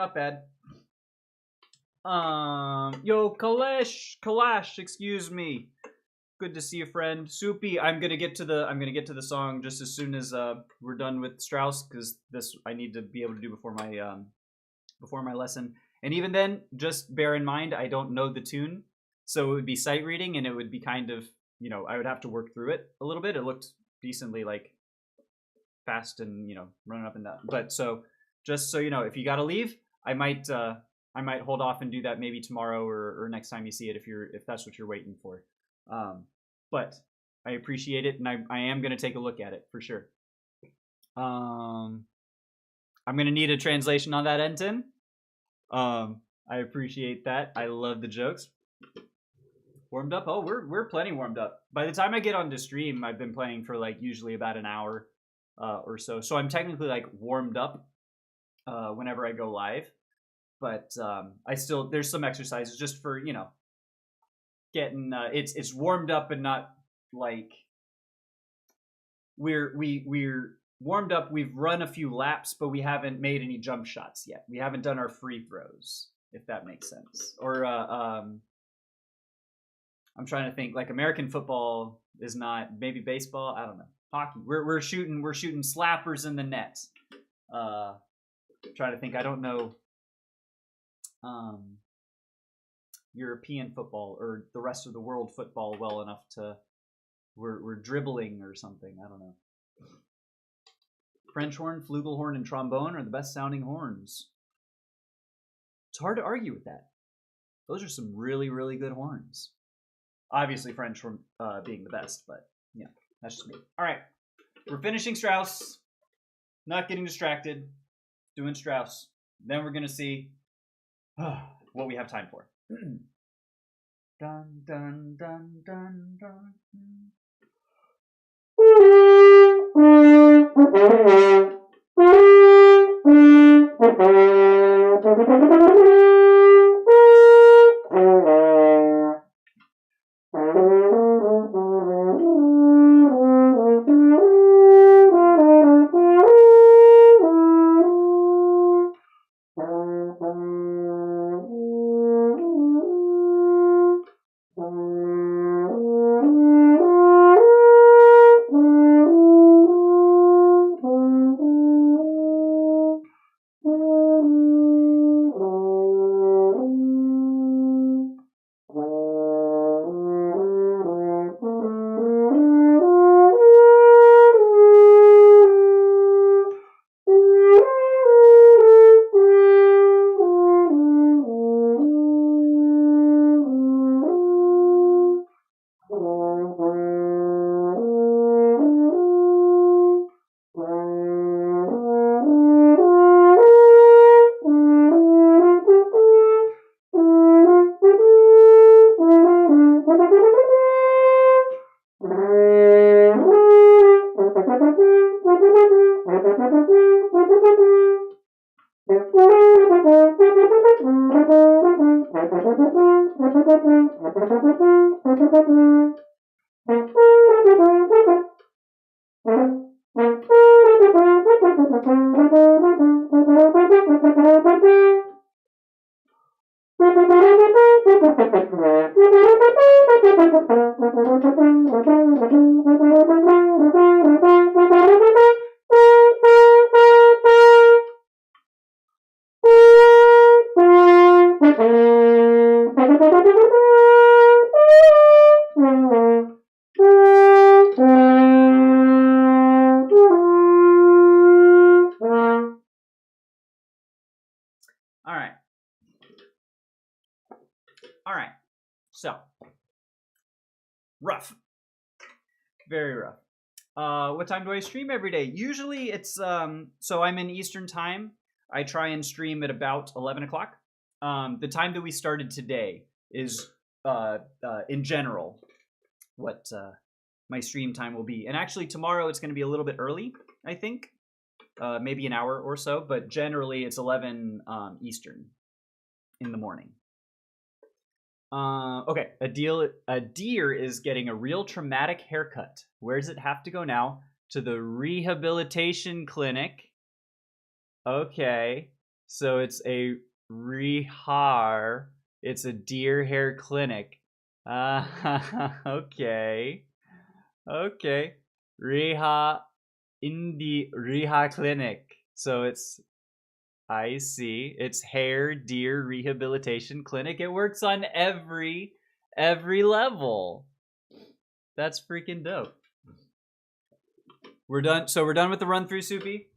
not bad. Yo, Kalash, excuse me. Good to see you, friend. Soupy, I'm gonna get to the song just as soon as we're done with Strauss, because this I need to be able to do before my lesson. And even then, just bear in mind I don't know the tune, so it would be sight reading, and it would be kind of, I would have to work through it a little bit. It looked decently like fast and running up and down. But so just so you know, if you gotta leave, I might hold off and do that maybe tomorrow or next time you see it if that's what you're waiting for. But I appreciate it, and I am gonna take a look at it for sure. I'm gonna need a translation on that, Enton. I appreciate that. I love the jokes. Warmed up? Oh, we're plenty warmed up. By the time I get on to stream, I've been playing for like usually about an hour or so. So I'm technically like warmed up whenever I go live. But there's some exercises just for, getting it's warmed up and not like we're warmed up. We've run a few laps, but we haven't made any jump shots yet. We haven't done our free throws, if that makes sense. Or I'm trying to think, like American football is not, maybe baseball, I don't know. Hockey. We're shooting slappers in the net. Trying to think, I don't know European football or the rest of the world football well enough to we're dribbling or something. I don't know. French horn, flugelhorn, and trombone are the best sounding horns. It's hard to argue with that. Those are some really, really good horns. Obviously French horn being the best, but yeah, that's just me. All right, we're finishing Strauss. Not getting distracted. Doing Strauss. Then we're gonna see what we have time for. Dun dun dun dun dun. So, rough. Very rough. What time do I stream every day? Usually it's, so I'm in Eastern time. I try and stream at about 11 o'clock. The time that we started today is, in general, what my stream time will be. And actually tomorrow it's going to be a little bit early, I think. Maybe an hour or so, but generally it's 11 Eastern in the morning. Okay, a deer is getting a real traumatic haircut. Where does it have to go now? To the rehabilitation clinic. Okay, So it's a rehar. It's a deer hair clinic. Okay. Okay. Reha in the Reha clinic. So it's I see. It's hair deer rehabilitation clinic. It works on every level. That's freaking dope. We're done. So we're done with the run through, Soupy.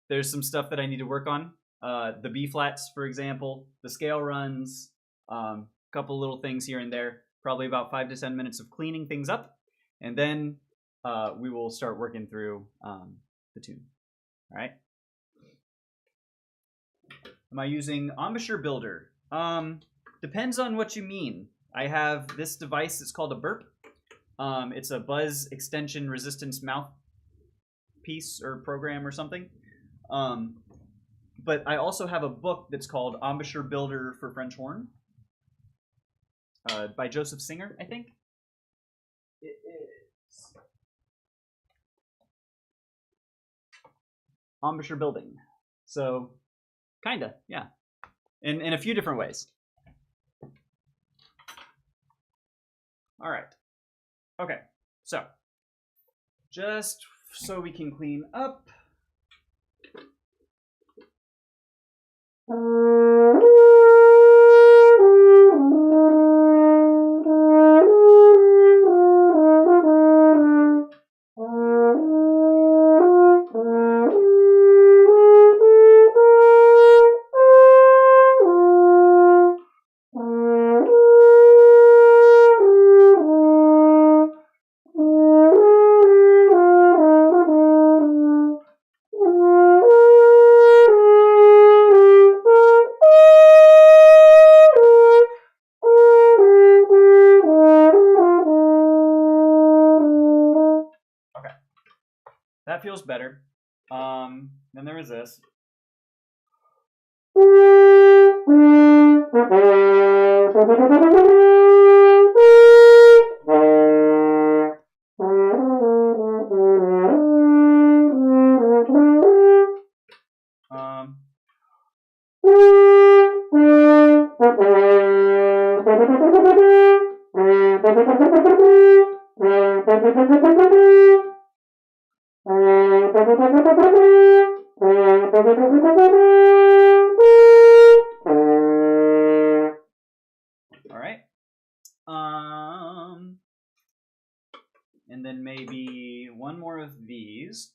There's some stuff that I need to work on. The B flats, for example, the scale runs, a couple little things here and there. Probably about 5 to 10 minutes of cleaning things up, and then we will start working through the tune. All right. Am I using Embouchure Builder? Depends on what you mean. I have this device. It's called a burp. It's a buzz extension resistance mouthpiece or program or something. But I also have a book that's called Embouchure Builder for French Horn by Joseph Singer, I think. It is Embouchure Building. So, kinda, yeah. In a few different ways. All right. Okay, so just so we can clean up. That feels better. Then there was this. All right. And then maybe one more of these.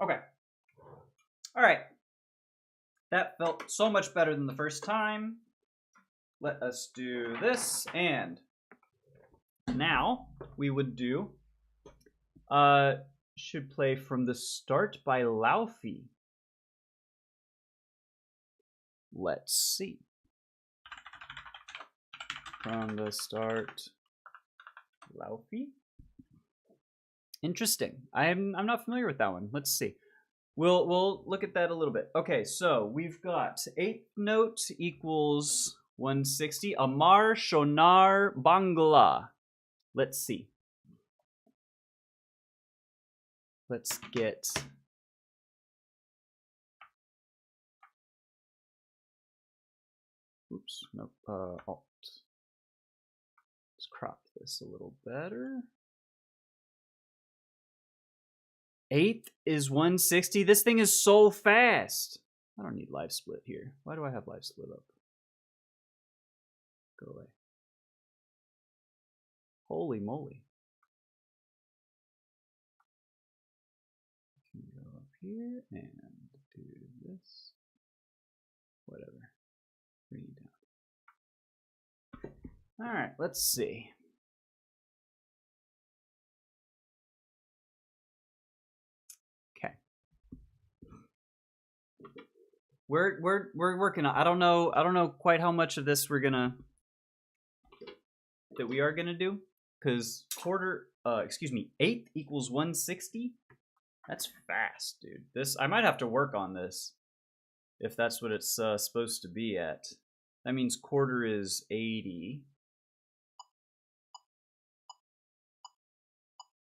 Okay. All right. That felt so much better than the first time. Let us do this, and now we would do should play From the Start by Laufey. Let's see. From the Start, Laufey. Interesting. I'm not familiar with that one. Let's see. We'll look at that a little bit. Okay, so we've got 8th note equals 160. Amar Shonar Bangla. Let's see. Let's get oops, no, alt. Let's crop this a little better. 8th is 160. This thing is so fast. I don't need live split here. Why do I have live split up? Go away. Holy moly. Can go up here and do this. Whatever. Bring you down. Alright, let's see. Okay. We're working on, I don't know quite how much of this we are gonna do, because eighth equals 160. That's fast, dude. This, I might have to work on this if that's what it's supposed to be at. That means quarter is 80.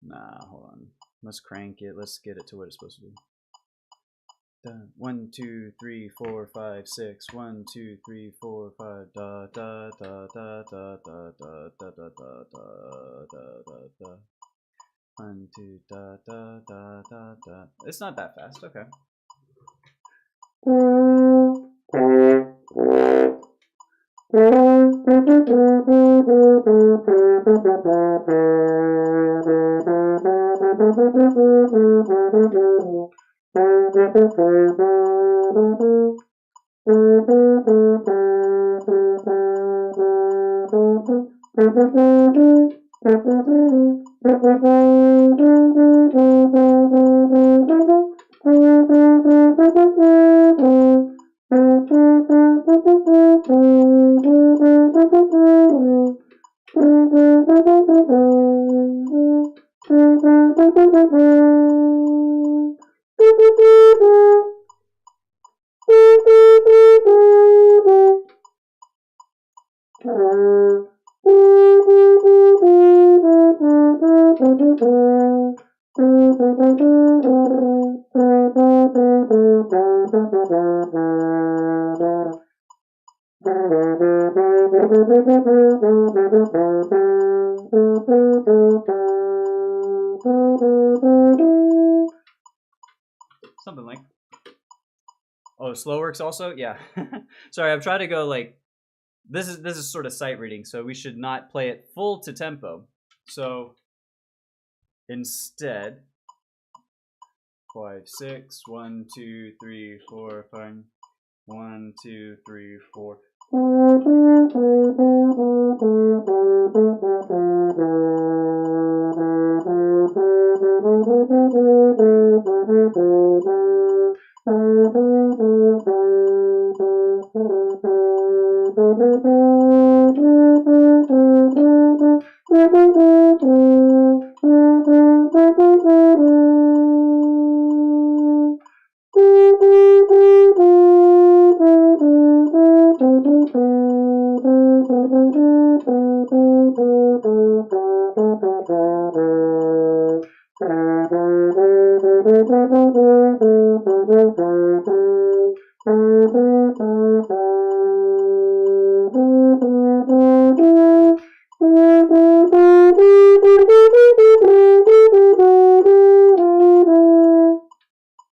Nah, hold on. Let's crank it. Let's get it to what it's supposed to be. 1, 2, 3, 4, 5, 6. 1, 2, 3, 4, 5. Da da da da da da da da da da da da. 1, 2, da da da da da. It's not that fast. Okay. Something like. Oh, slow works also? Yeah. Sorry, I'm trying to go like this is sort of sight reading, so we should not play it full to tempo. So instead 5, 6, 1, 2, 3, 4, 5. 1, 2, 3, 4.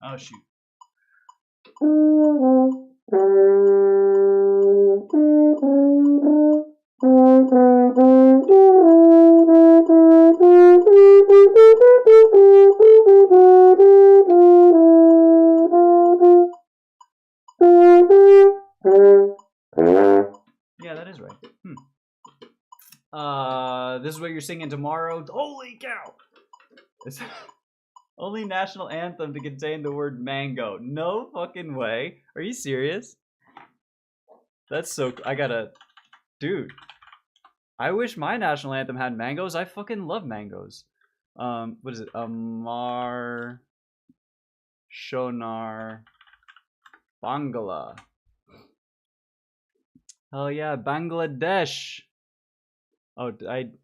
Oh shoot. Yeah, that is right. This is what you're singing tomorrow. Holy cow! It's only national anthem to contain the word mango. No fucking way. Are you serious? That's so. I gotta. Dude. I wish my national anthem had mangoes. I fucking love mangoes. What is it? Amar Shonar Bangla. Oh yeah, Bangladesh. Oh,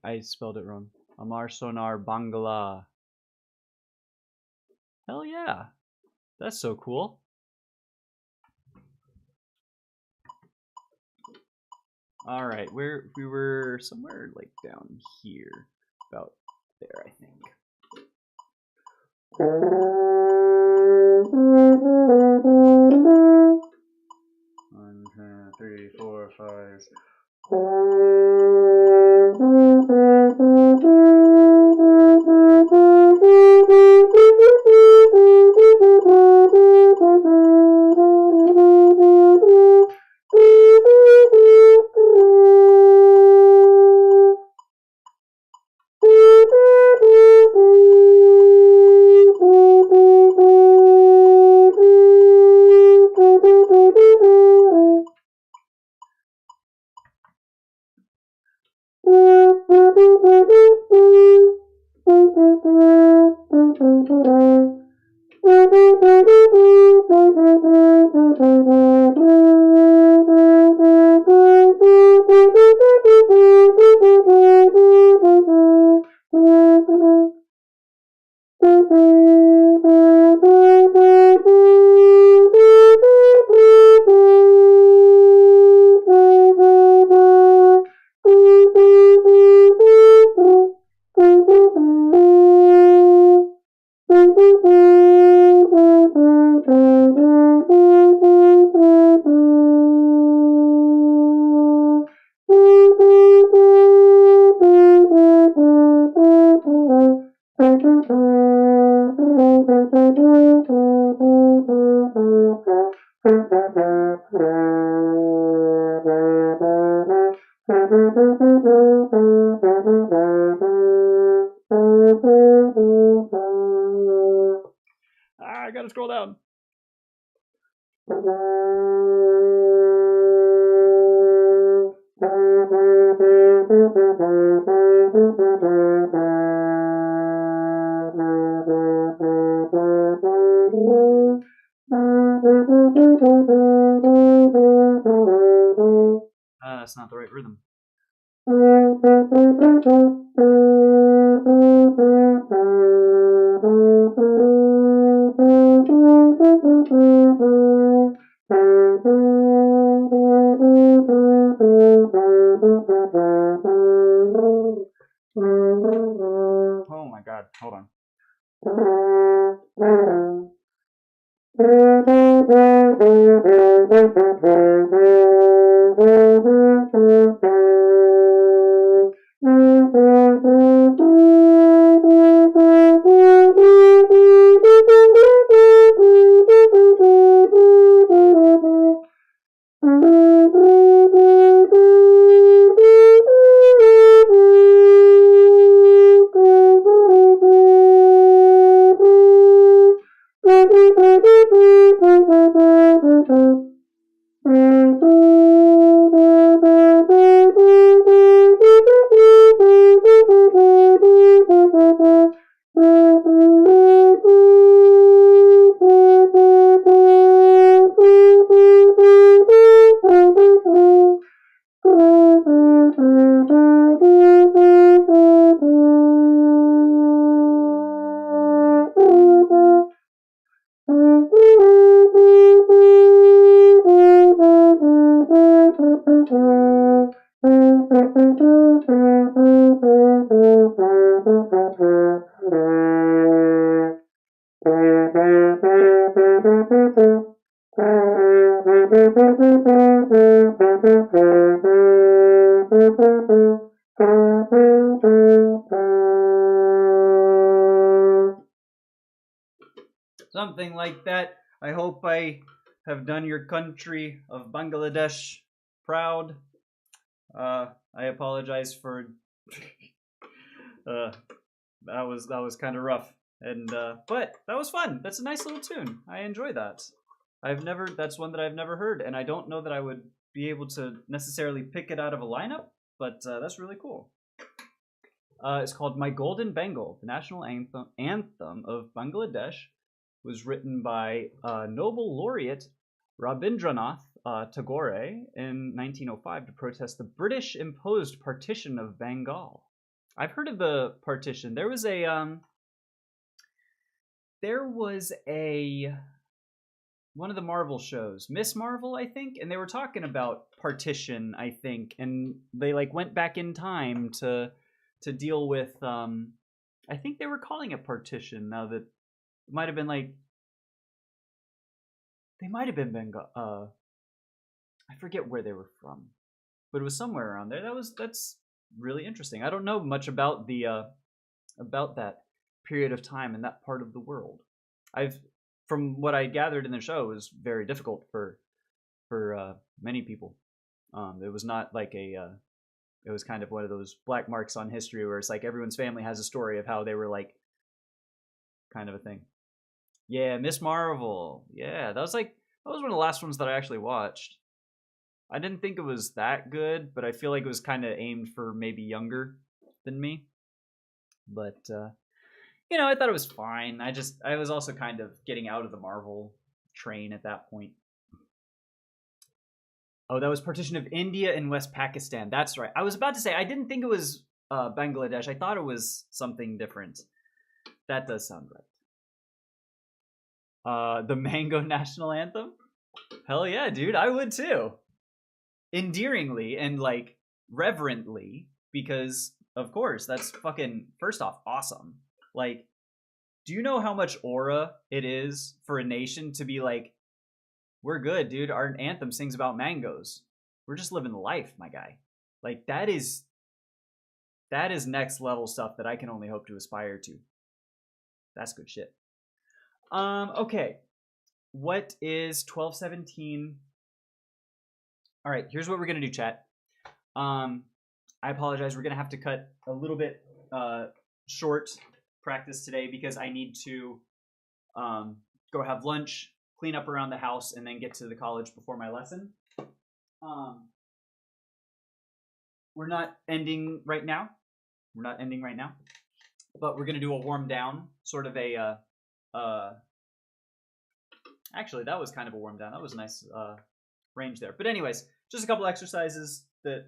I spelled it wrong. Amar Sonar Bangla. Hell yeah. That's so cool. Alright, we were somewhere like down here. About there, I think. 1, 2, 3, 4, 5. I gotta scroll down. That's not the right rhythm. Oh my god, hold on. Something like that. I hope I have done your country of Bangladesh proud. I apologize for that was kind of rough, and but that was fun. That's a nice little tune. I enjoy that. That's one that I've never heard, and I don't know that I would be able to necessarily pick it out of a lineup, but that's really cool. It's called My Golden Bengal, the national anthem of Bangladesh. Was written by Nobel laureate Rabindranath Tagore in 1905 to protest the British-imposed partition of Bengal. I've heard of the partition. There was a one of the Marvel shows, Miss Marvel, I think, and they were talking about partition, I think, and they like went back in time to deal with I think they were calling it partition. Now that it might have been like they might have been Bengal. I forget where they were from, but it was somewhere around there. That's really interesting. I don't know much about about that period of time in that part of the world. From what I gathered in the show, it was very difficult for many people. It was not like it was kind of one of those black marks on history where it's like everyone's family has a story of how they were like kind of a thing. Yeah, Miss Marvel. Yeah, that was one of the last ones that I actually watched. I didn't think it was that good, but I feel like it was kind of aimed for maybe younger than me. But I thought it was fine. I was also kind of getting out of the Marvel train at that point. Oh, that was partition of India and West Pakistan. That's right. I was about to say I didn't think it was Bangladesh. I thought it was something different. That does sound right. The Mango National Anthem? Hell yeah, dude. I would too. Endearingly and like reverently, because of course that's fucking first off awesome. Like, do you know how much aura it is for a nation to be like, we're good, dude. Our anthem sings about mangoes. We're just living life, my guy. Like that is next level stuff that I can only hope to aspire to. That's good shit. Okay. What is 1217? All right, here's what we're gonna do, chat. I apologize. We're gonna have to cut a little bit short practice today because I need to go have lunch, clean up around the house, and then get to the college before my lesson. We're not ending right now. But we're gonna do a warm down, sort of a. Actually, that was kind of a warm down. That was a nice range there. But anyways, just a couple exercises that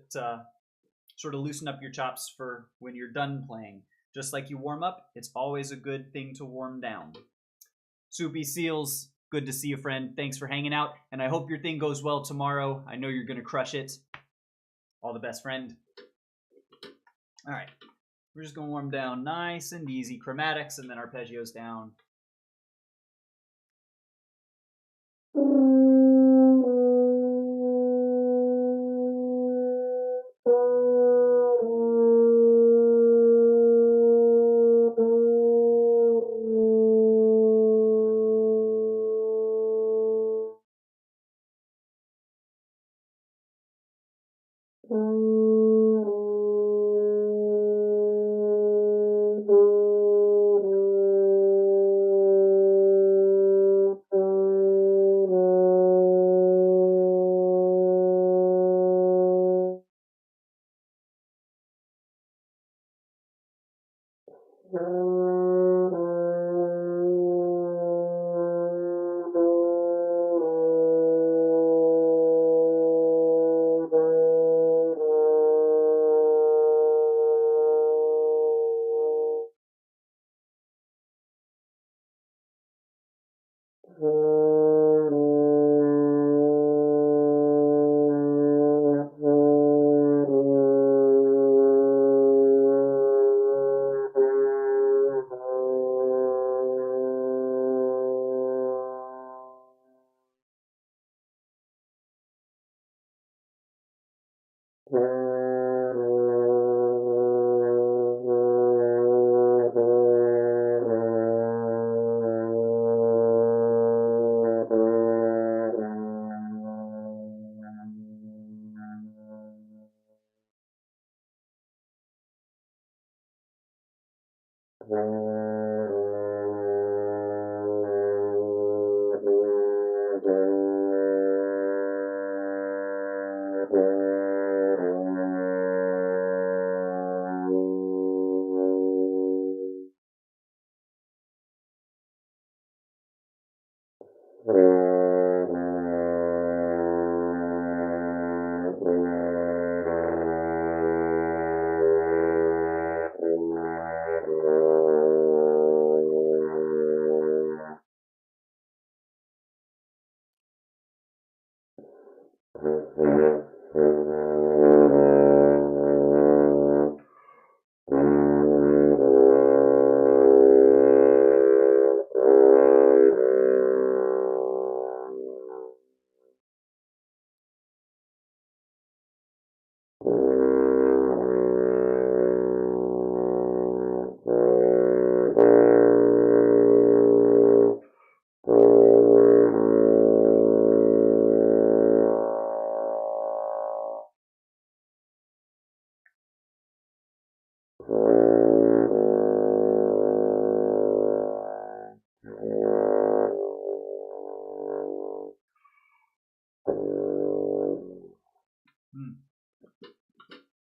sort of loosen up your chops for when you're done playing. Just like you warm up, it's always a good thing to warm down. Soupy Seals, good to see you, friend. Thanks for hanging out, and I hope your thing goes well tomorrow. I know you're going to crush it. All the best, friend. All right. We're just going to warm down nice and easy. Chromatics and then arpeggios down.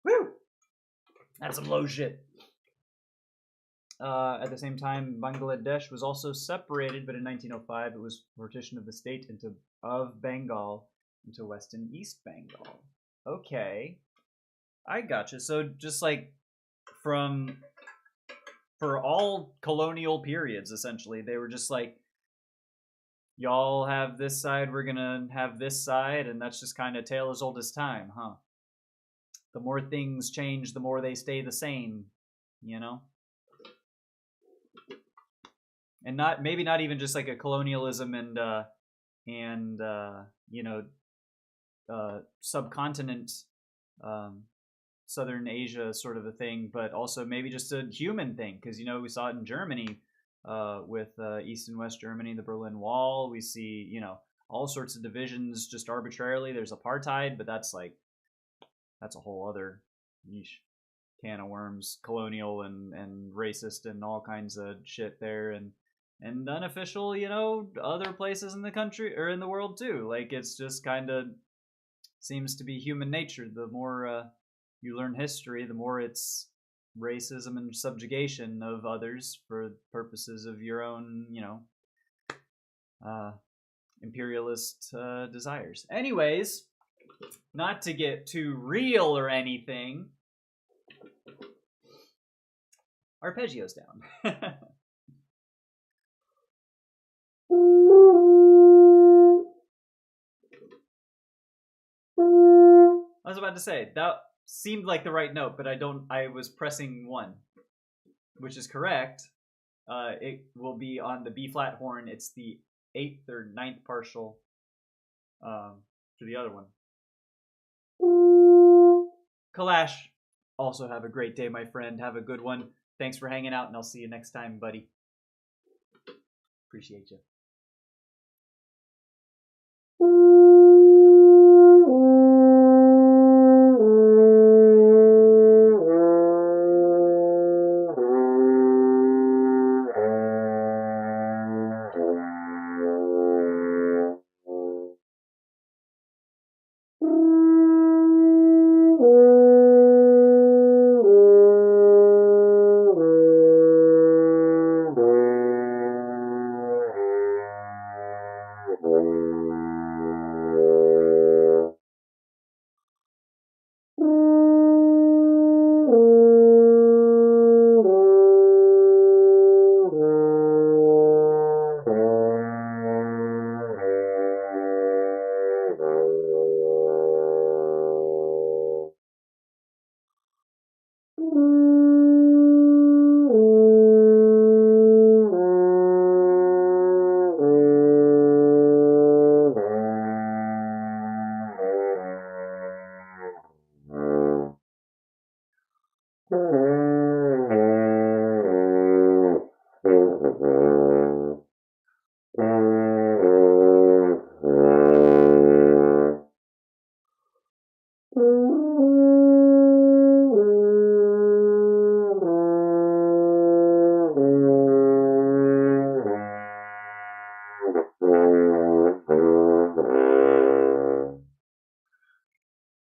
Woo! That's some low shit. At the same time, Bangladesh was also separated, but in 1905 it was partition of the state of Bengal into West and East Bengal. Okay, I gotcha. So just like for all colonial periods, essentially, they were just like, y'all have this side, we're gonna have this side, and that's just kind of tale as old as time, huh? The more things change, the more they stay the same, you know? And maybe not even just like a colonialism and you know, subcontinent, Southern Asia sort of a thing, but also maybe just a human thing, because you know we saw it in Germany with East and West Germany, the Berlin Wall. We see, you know, all sorts of divisions just arbitrarily. There's apartheid, but that's a whole other yeesh, can of worms, colonial and racist and all kinds of shit there, and unofficial, you know, other places in the country or in the world too. Like it's just kind of seems to be human nature. The more you learn history, the more it's racism and subjugation of others for purposes of your own, you know, imperialist desires. Anyways, not to get too real or anything, arpeggio's down. I was about to say that seemed like the right note, but I was pressing 1, which is correct. It will be on the B flat horn. It's the 8th or 9th partial to the other one. Kalash, also have a great day, my friend. Have a good one. Thanks for hanging out, and I'll see you next time, buddy. Appreciate you.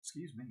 Excuse me.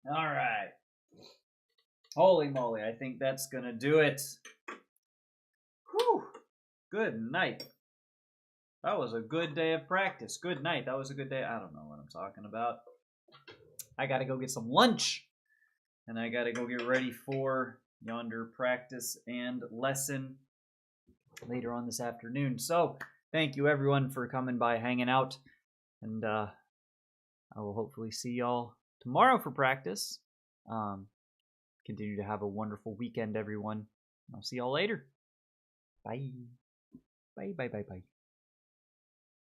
All right. Holy moly, I think that's going to do it. Whew. Good night. That was a good day of practice. Good night. That was a good day. I don't know what I'm talking about. I got to go get some lunch. And I got to go get ready for yonder practice and lesson later on this afternoon. So thank you everyone for coming by, hanging out, and I will hopefully see y'all tomorrow for practice. Continue to have a wonderful weekend, everyone. I'll see y'all later. Bye. Bye, bye, bye, bye.